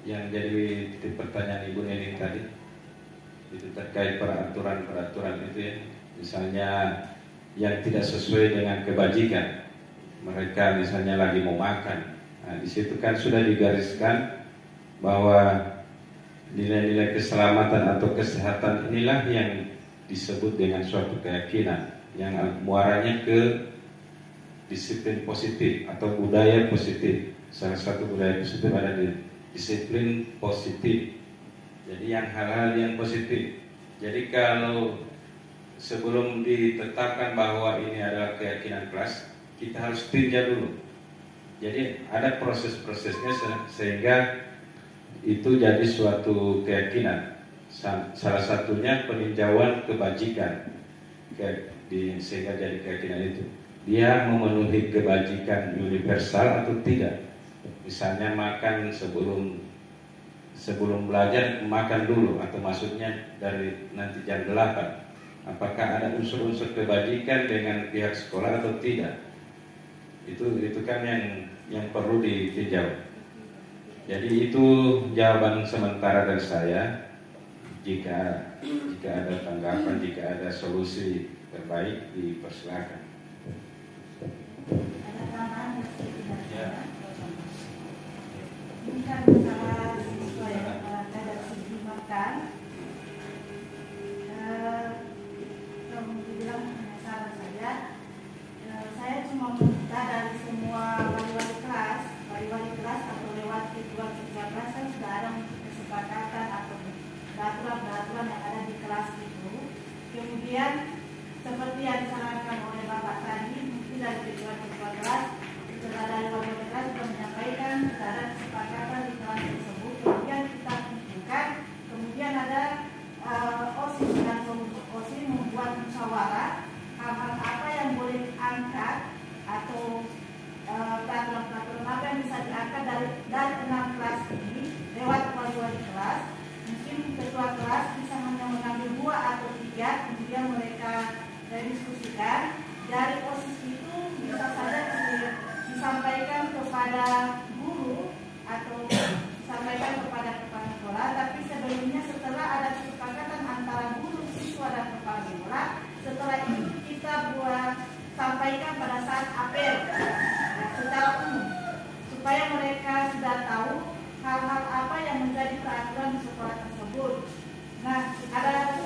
Yang jadi pertanyaan Ibu Nening tadi itu terkait peraturan itu ya, misalnya yang tidak sesuai dengan kebajikan, mereka misalnya lagi mau makan, nah di situ kan sudah digariskan bahwa nilai-nilai keselamatan atau kesehatan inilah yang disebut dengan suatu keyakinan yang muaranya ke disiplin positif atau budaya positif. Salah satu budaya positif ada di disiplin positif. Jadi yang hal-hal yang positif. Jadi kalau sebelum ditetapkan bahwa ini adalah keyakinan kelas, kita harus tinjau dulu. Jadi ada proses-prosesnya sehingga itu jadi suatu keyakinan. Salah satunya peninjauan kebajikan sehingga jadi keyakinan itu. Dia memenuhi kebajikan universal atau tidak. Misalnya makan sebelum belajar makan dulu, atau maksudnya dari nanti jam 8. Apakah ada unsur-unsur kebajikan dengan pihak sekolah atau tidak? Itu kan yang perlu ditinjau. Jadi itu jawaban sementara dari saya. Jika ada tanggapan, jika ada solusi terbaik, dipersilakan. Ada tambahan yang tidak Ya. Ini kan masalah siswa yang ada segi makan. Kalau dibilang saran saya cuma minta dari semua wali-wali kelas atau lewat ketua kelas kan sudah ada kesepakatan atau peraturan yang ada di kelas itu. Kemudian seperti yang disarankan oleh Bapak tadi, mungkin dari ketua kelas, setelah dari wali kelas sudah menyampaikan sudah ada kesepakatan di kelas tersebut. Kemudian kita tentukan, kemudian ada OSIS dan OSIS membuat musyawarah hal-hal apa yang boleh diangkat atau peraturan-peraturan apa yang bisa diangkat dari 6 kelas ini lewat wali kelas. Mungkin ketua kelas bisa hanya mengambil 2 atau 3, kemudian mereka diskusikan. Dari OSIS itu bisa saja disampaikan kepada guru atau disampaikan kepada kepala sekolah, tapi sebelumnya setelah ada kesepakatan antara guru, siswa dan kepala sekolah, setelah itu kita sampaikan pada saat apel secara umum, supaya mereka sudah tahu hal-hal apa yang menjadi peraturan di sekolah tersebut. Nah, ada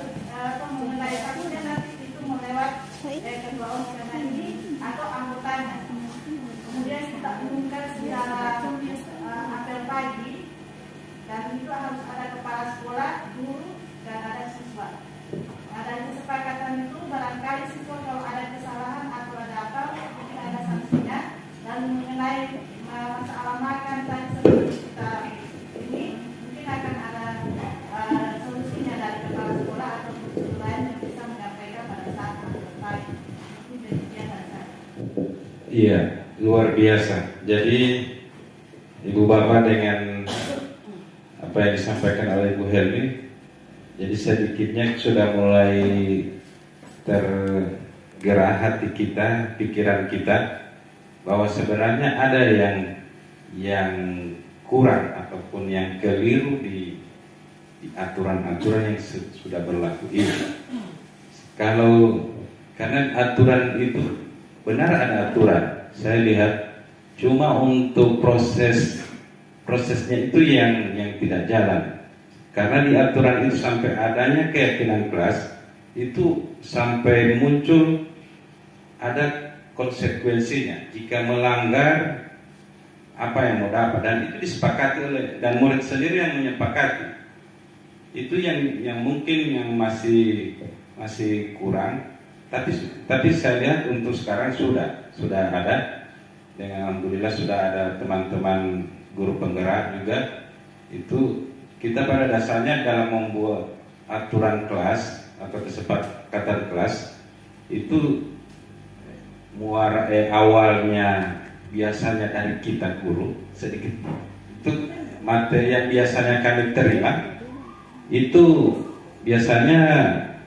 mengenai kasusnya nanti itu melewat ketua OSIS ini atau anggotanya. Kemudian kita umumkan secara apel pagi, dan itu harus ada kepala sekolah, guru, dan ada siswa. Ada kesepakatan itu barangkali siswa kalau ada kesalahan atau ada apa mungkin ada sanksinya. Dan mengenai masalah makan tadi seperti kita ini mungkin akan ada solusinya dari kepala sekolah atau guru lain yang bisa menyampaikan pada saat selesai. Itu demikian dari saya. Iya, luar biasa. Jadi Ibu Bapak dengan apa yang disampaikan oleh Ibu Helmi, jadi sedikitnya sudah mulai tergerak hati kita, pikiran kita, bahwa sebenarnya ada yang kurang ataupun yang keliru di aturan-aturan yang sudah berlaku ini. Karena aturan itu benar ada aturan, saya lihat cuma untuk prosesnya itu yang tidak jalan. Karena di aturan itu sampai adanya keyakinan kelas itu sampai muncul ada konsekuensinya. Jika melanggar apa yang mau dapat, dan itu disepakati oleh dan murid sendiri yang menyepakati. Itu yang mungkin yang masih kurang. Tapi saya lihat untuk sekarang sudah ada. Dengan alhamdulillah sudah ada teman-teman guru penggerak juga. Itu kita pada dasarnya dalam membuat aturan kelas atau kesepakatan kelas itu awalnya biasanya dari kita guru sedikit itu materi yang biasanya kami terima itu biasanya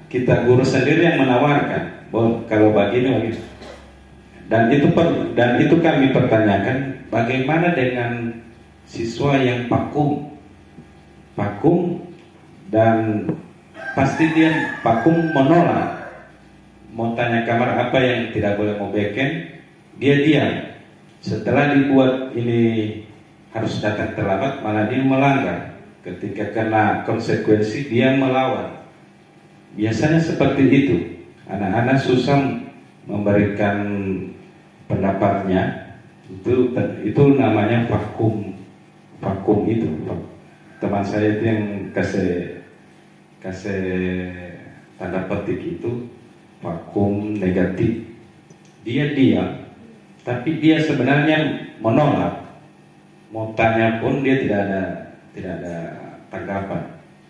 kita guru sendiri yang menawarkan kalau begini dan itu kami pertanyakan bagaimana dengan siswa yang vakum dan pasti dia vakum menolak. Mau tanya kamar apa yang tidak boleh mau beken, dia diam. Setelah dibuat ini harus datang terlambat, malah dia melanggar. Ketika kena konsekuensi dia melawan. Biasanya seperti itu. Anak-anak susah memberikan pendapatnya. Itu namanya vakum itu. Teman saya itu yang kasih tanda petik itu. vakum negatif. Dia diam, tapi dia sebenarnya menolak. Mau tanya pun dia tidak ada tanggapan.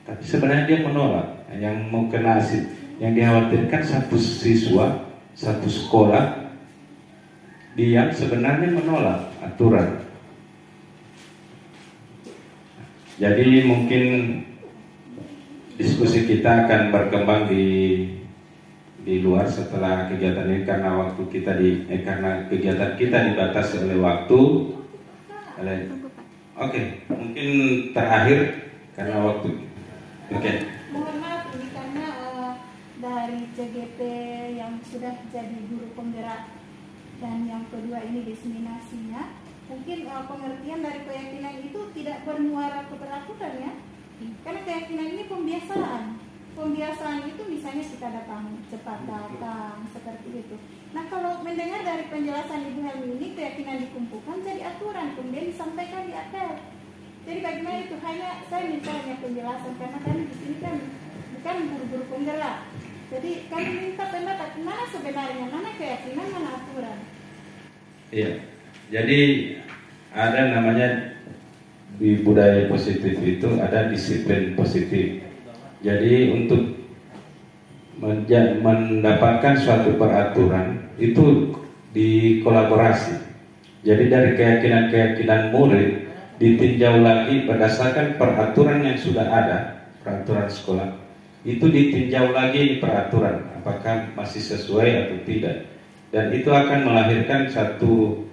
Tapi sebenarnya dia menolak. Yang mau kena yang dikhawatirkan satu siswa, satu sekolah diam sebenarnya menolak aturan. Jadi mungkin diskusi kita akan berkembang di luar setelah kegiatan ini, karena waktu kita karena kegiatan kita dibatasi oleh waktu. Oke, mungkin terakhir karena waktu. Oke. Mohon maaf ini karena dari CGP yang sudah jadi guru penggerak dan yang kedua ini diseminasinya, mungkin pengertian dari keyakinan itu tidak bermuara keberaturan ya. Karena keyakinan ini pembiasaan itu misalnya kita datang cepat datang seperti itu. Nah kalau mendengar dari penjelasan Ibu Helmi ini, keyakinan dikumpulkan jadi aturan kemudian disampaikan di apel. Jadi bagaimana itu, hanya saya misalnya penjelasan karena kami di sini kan bukan guru-guru penggerak. Jadi kami minta pendapat mana sebenarnya, mana keyakinan, mana aturan. Iya. Jadi ada namanya di budaya positif itu ada disiplin positif. Jadi untuk mendapatkan suatu peraturan itu dikolaborasi. Jadi dari keyakinan murid ditinjau lagi berdasarkan peraturan yang sudah ada, peraturan sekolah. Itu ditinjau lagi peraturan apakah masih sesuai atau tidak. Dan itu akan melahirkan satu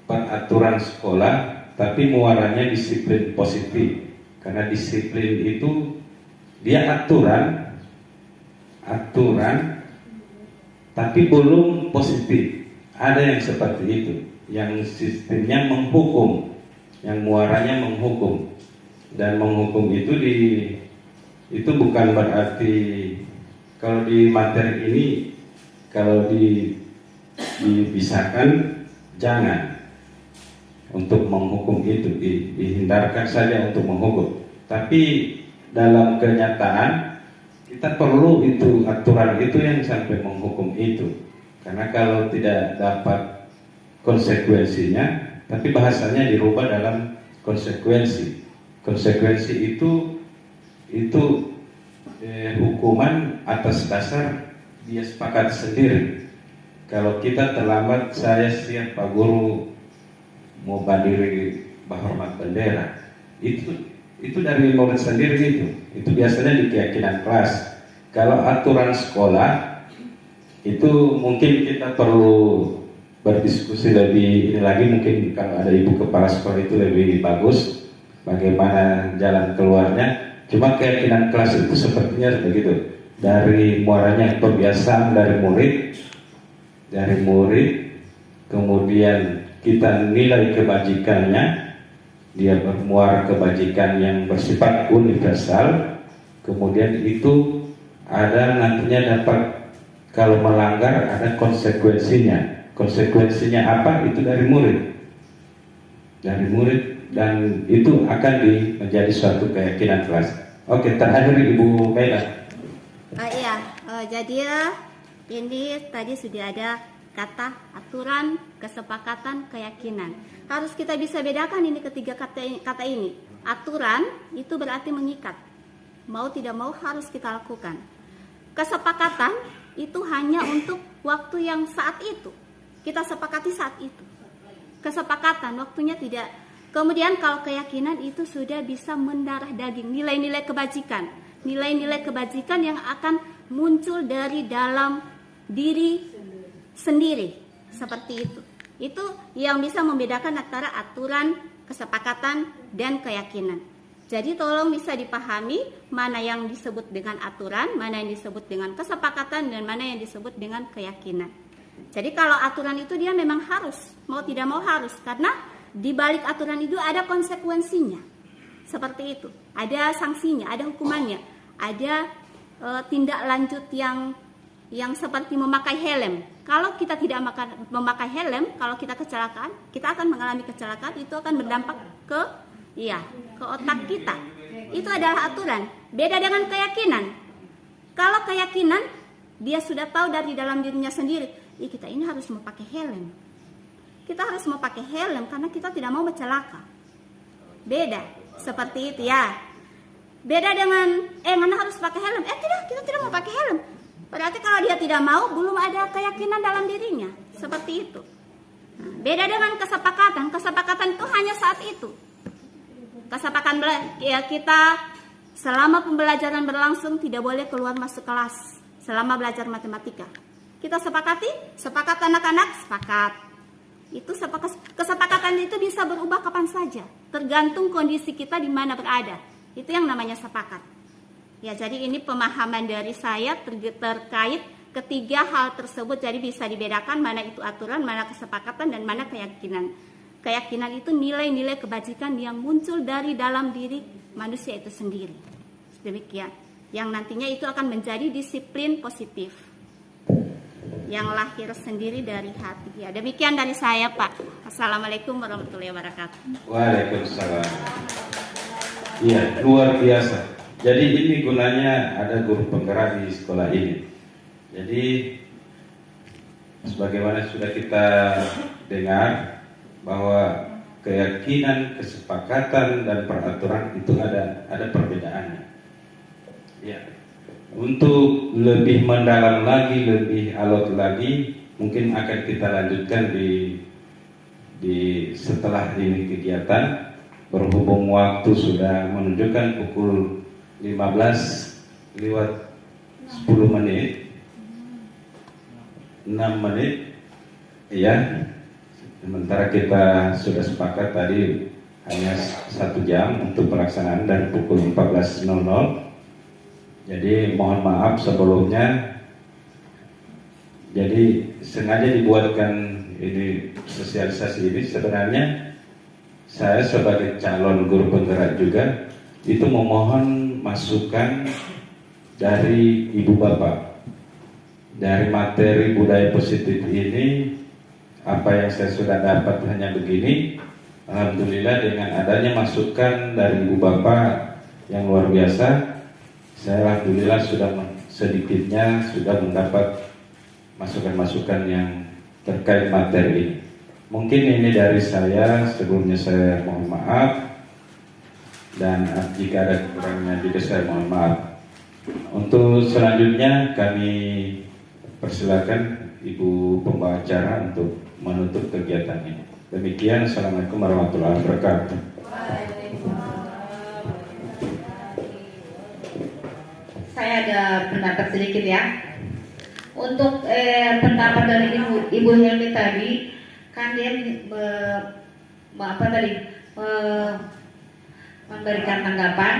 peraturan sekolah, tapi muaranya disiplin positif. Karena disiplin itu dia aturan tapi belum positif. Ada yang seperti itu, yang sistemnya menghukum, yang muaranya menghukum. Dan menghukum itu bukan berarti kalau di materi ini kalau dipisahkan jangan untuk menghukum itu, dihindarkan saja untuk menghukum. Tapi dalam kenyataan kita perlu itu aturan itu yang sampai menghukum itu. Karena kalau tidak dapat konsekuensinya, tapi bahasanya dirubah dalam konsekuensi. Konsekuensi itu hukuman atas dasar dia sepakat sendiri. Kalau kita terlambat, saya siap Pak Guru mau berdiri berhormat bendera, itu dari murid sendiri. Itu biasanya di keyakinan kelas. Kalau aturan sekolah itu mungkin kita perlu berdiskusi lebih ini lagi. Mungkin kalau ada ibu kepala sekolah itu lebih bagus bagaimana jalan keluarnya. Cuma keyakinan kelas itu sepertinya begitu, dari muaranya kebiasaan dari murid, kemudian kita nilai kebajikannya, dia bermuara kebajikan yang bersifat universal, kemudian itu ada nantinya dapat kalau melanggar ada konsekuensinya. Konsekuensinya apa? Itu dari murid, dan itu akan menjadi suatu keyakinan kelas. Oke, terakhir Ibu Mela. Jadi ini tadi sudah ada kata aturan, kesepakatan, keyakinan. Harus kita bisa bedakan ini ketiga kata ini. Aturan itu berarti mengikat. Mau tidak mau harus kita lakukan. Kesepakatan itu hanya untuk waktu yang saat itu. Kita sepakati saat itu. Kesepakatan waktunya tidak. Kemudian kalau keyakinan itu sudah bisa mendarah daging. Nilai-nilai kebajikan. Nilai-nilai kebajikan yang akan muncul dari dalam diri sendiri, seperti itu. Itu yang bisa membedakan antara aturan, kesepakatan, dan keyakinan. Jadi tolong bisa dipahami mana yang disebut dengan aturan, mana yang disebut dengan kesepakatan, dan mana yang disebut dengan keyakinan. Jadi kalau aturan itu dia memang harus, mau tidak mau harus, karena di balik aturan itu ada konsekuensinya. Seperti itu. Ada sanksinya, ada hukumannya, ada tindak lanjut yang seperti memakai helm. Kalau kita tidak memakai helm, kalau kita kecelakaan, kita akan mengalami kecelakaan, itu akan berdampak ke otak kita. Itu adalah aturan. Beda dengan keyakinan. Kalau keyakinan dia sudah tahu dari dalam dirinya sendiri, kita ini harus memakai helm. Kita harus memakai helm karena kita tidak mau bercelaka. Beda, seperti itu ya. Beda dengan, Ngana harus pakai helm. Tidak, kita tidak mau pakai helm. Berarti kalau dia tidak mau, belum ada keyakinan dalam dirinya. Seperti itu. Nah, beda dengan kesepakatan. Kesepakatan itu hanya saat itu. Kesepakatan ya, kita selama pembelajaran berlangsung tidak boleh keluar masuk kelas selama belajar matematika. Kita sepakat anak-anak, sepakat. Itu kesepakatan itu bisa berubah kapan saja, tergantung kondisi kita di mana berada. Itu yang namanya sepakat. Ya, jadi ini pemahaman dari saya terkait ketiga hal tersebut. Jadi bisa dibedakan mana itu aturan, mana kesepakatan, dan mana keyakinan. Keyakinan itu nilai-nilai kebajikan yang muncul dari dalam diri manusia itu sendiri. Demikian. Yang nantinya itu akan menjadi disiplin positif yang lahir sendiri dari hati. Ya, demikian dari saya, Pak. Assalamualaikum warahmatullahi wabarakatuh. Waalaikumsalam. Iya, luar biasa. Jadi ini gunanya ada guru penggerak di sekolah ini. Jadi sebagaimana sudah kita dengar bahwa keyakinan, kesepakatan, dan peraturan itu ada perbedaannya. Ya. Untuk lebih mendalam lagi, lebih alot lagi, mungkin akan kita lanjutkan di setelah ini kegiatan. Berhubung waktu sudah menunjukkan pukul 15 lewat 10 menit, 6 menit, ya. Sementara kita sudah sepakat tadi hanya 1 jam untuk pelaksanaan dari pukul 14.00. Jadi mohon maaf sebelumnya. Jadi sengaja dibuatkan ini sosialisasi ini. Sebenarnya saya sebagai calon guru penggerak juga itu memohon masukan dari ibu bapak. Dari materi budaya positif ini, apa yang saya sudah dapat hanya begini. Alhamdulillah dengan adanya masukan dari ibu bapak yang luar biasa, saya alhamdulillah sedikitnya sudah mendapat masukan-masukan yang terkait materi ini. Mungkin ini dari saya. Sebelumnya saya mohon maaf, dan jika ada kekurangannya juga saya mohon maaf. Untuk selanjutnya kami persilakan Ibu pembawa acara untuk menutup kegiatan ini. Demikian, Assalamualaikum warahmatullahi wabarakatuh. Saya ada pendapat sedikit ya. Untuk pendapat dari Ibu Helmi tadi, kan dia memberikan tanggapan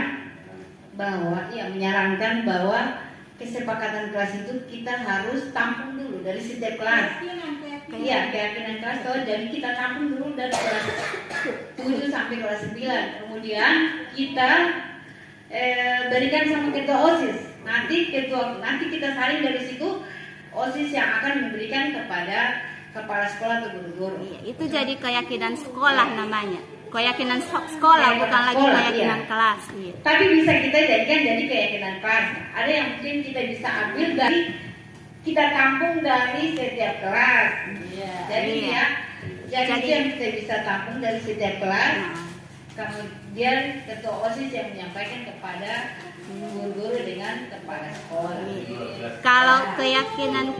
bahwa menyarankan bahwa kesepakatan kelas itu kita harus tampung dulu dari setiap kelas. Iya, keyakinan kelas. Jadi kita tampung dulu dari kelas 7 sampai kelas 9. Kemudian kita berikan sama ketua OSIS. Nanti kita saling dari situ, OSIS yang akan memberikan kepada kepala sekolah atau guru-guru. Itu jadi keyakinan sekolah namanya. Keyakinan sekolah, bukan lagi keyakinan kelas. Iya. Tapi bisa kita jadikan jadi keyakinan kelas. Ada yang mungkin kita bisa ambil dari, kita tampung dari setiap kelas. Jadi itu yang kita bisa tampung dari setiap kelas. Kemudian ketua OSIS yang menyampaikan kepada guru-guru dengan kepala sekolah. Kalau keyakinan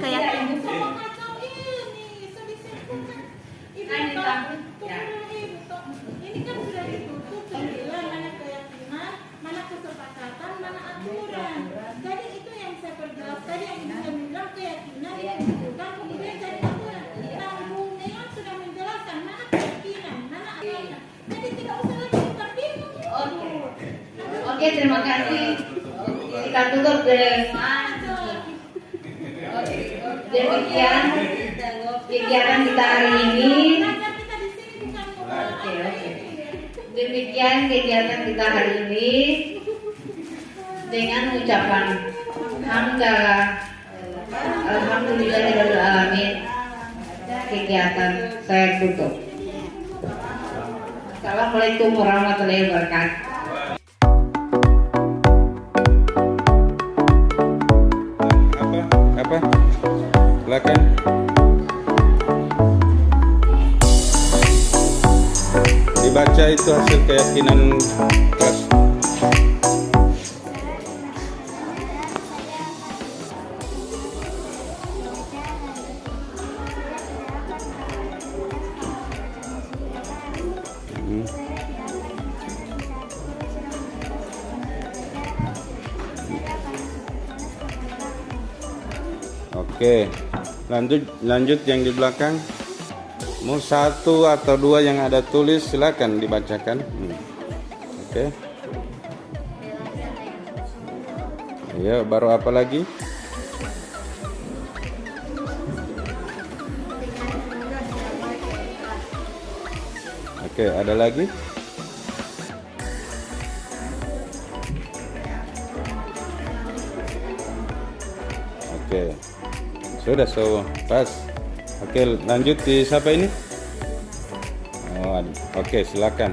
ini kan sudah ditutup sembilan, mana keyakinan, mana kesepakatan, mana aturan. Jadi itu yang saya perjelas tadi, yang saya bilang keyakinan yang ditentukan kemudian jadi aturan. Nah, Bu Neon sudah menjelaskan mana keyakinan, mana aturan. Jadi tidak usah lagi kita bingung. Oke, terima kasih. Kita tutup dengan demikian kegiatan kita hari ini. Demikian kegiatan kita hari ini dengan ucapan hamdalah, alhamdulillahirabbil alamin. Kegiatan saya tutup. Assalamualaikum warahmatullahi wabarakatuh. Apa silakan. Dibaca itu hasil keyakinan kelas. Oke, lanjut yang di belakang. Mau satu atau dua yang ada tulis silakan dibacakan. Oke. Ya, baru apa lagi? Oke, ada lagi? Oke. Sudah, pas. Oke, lanjut di siapa ini? Oh, oke, silakan.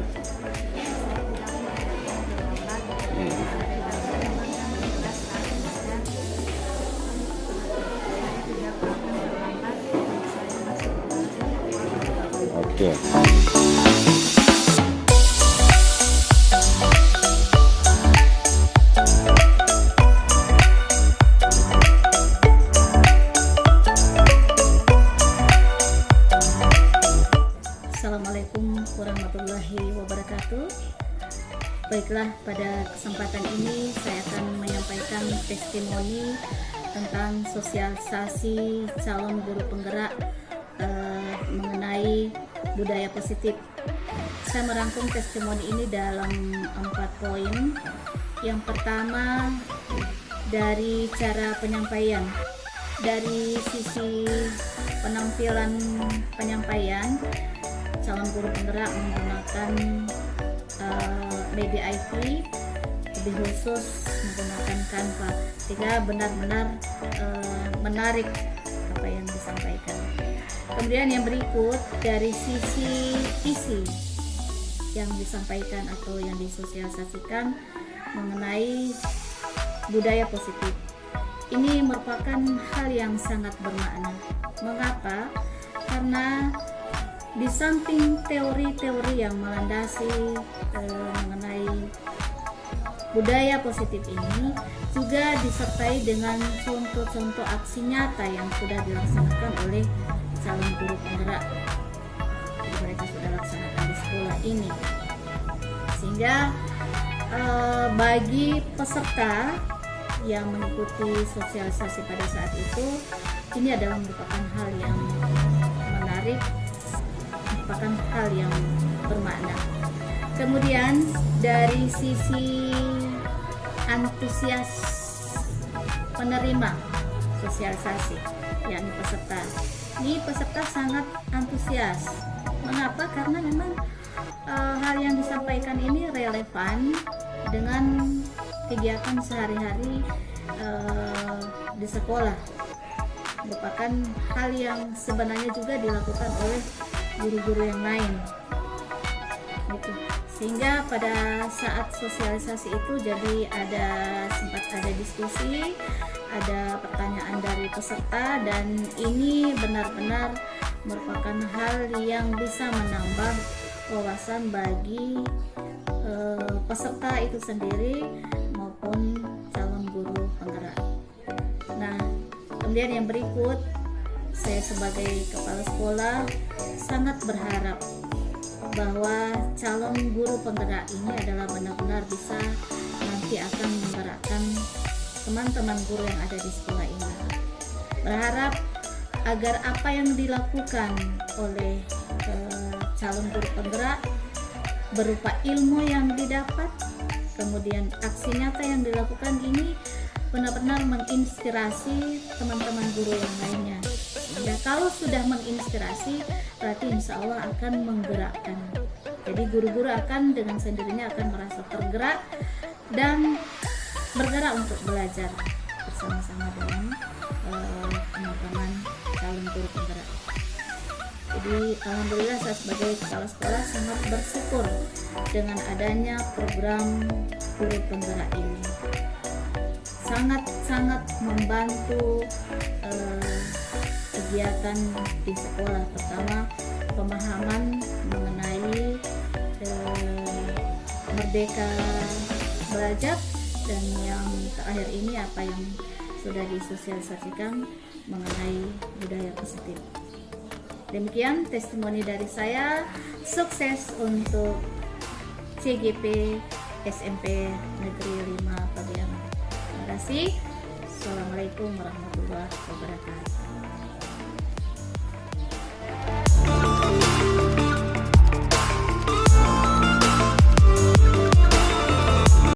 Oke. Assalamualaikum warahmatullahi wabarakatuh. Baiklah, pada kesempatan ini saya akan menyampaikan testimoni tentang sosialisasi calon guru penggerak mengenai budaya positif. Saya merangkum testimoni ini dalam 4 poin. Yang pertama, dari cara penyampaian. Dari sisi penampilan penyampaian, calon guru penggerak menggunakan media IT, lebih khusus menggunakan Canva, sehingga benar-benar menarik apa yang disampaikan. Kemudian yang berikut, dari sisi isi yang disampaikan atau yang disosialisasikan mengenai budaya positif. Ini merupakan hal yang sangat bermakna. Mengapa? Karena di samping teori-teori yang melandasi mengenai budaya positif ini, juga disertai dengan contoh-contoh aksi nyata yang sudah dilaksanakan oleh calon guru penggerak. Jadi mereka sudah laksanakan di sekolah ini, sehingga bagi peserta yang mengikuti sosialisasi pada saat itu, ini adalah merupakan hal yang menarik, merupakan hal yang bermakna. Kemudian dari sisi antusias penerima sosialisasi, yakni peserta. Ini peserta sangat antusias. Mengapa? Karena memang hal yang disampaikan ini relevan dengan kegiatan sehari-hari di sekolah. Merupakan hal yang sebenarnya juga dilakukan oleh guru-guru yang lain. Gitu. Sehingga pada saat sosialisasi itu jadi sempat ada diskusi, ada pertanyaan dari peserta, dan ini benar-benar merupakan hal yang bisa menambah wawasan bagi peserta itu sendiri maupun calon guru penggerak. Nah, kemudian yang berikut, saya sebagai kepala sekolah sangat berharap bahwa calon guru penggerak ini adalah benar-benar bisa nanti akan menggerakkan teman-teman guru yang ada di sekolah ini. Berharap agar apa yang dilakukan oleh calon guru penggerak berupa ilmu yang didapat, kemudian aksi nyata yang dilakukan ini benar-benar menginspirasi teman-teman guru yang lainnya. Ya, kalau sudah menginspirasi, berarti insya Allah akan menggerakkan. Jadi guru-guru akan dengan sendirinya akan merasa tergerak dan bergerak untuk belajar bersama-sama dengan teman-teman calon guru penggerak. Jadi alhamdulillah saya sebagai kepala sekolah sangat bersyukur dengan adanya program guru penggerak ini. Sangat-sangat membantu kegiatan di sekolah. Pertama, pemahaman mengenai merdeka belajar, dan yang terakhir ini apa yang sudah disosialisasikan mengenai budaya positif. Demikian testimoni dari saya. Sukses untuk CGP SMP Negeri 5 Pabean. Terima kasih. Assalamualaikum warahmatullahi wabarakatuh.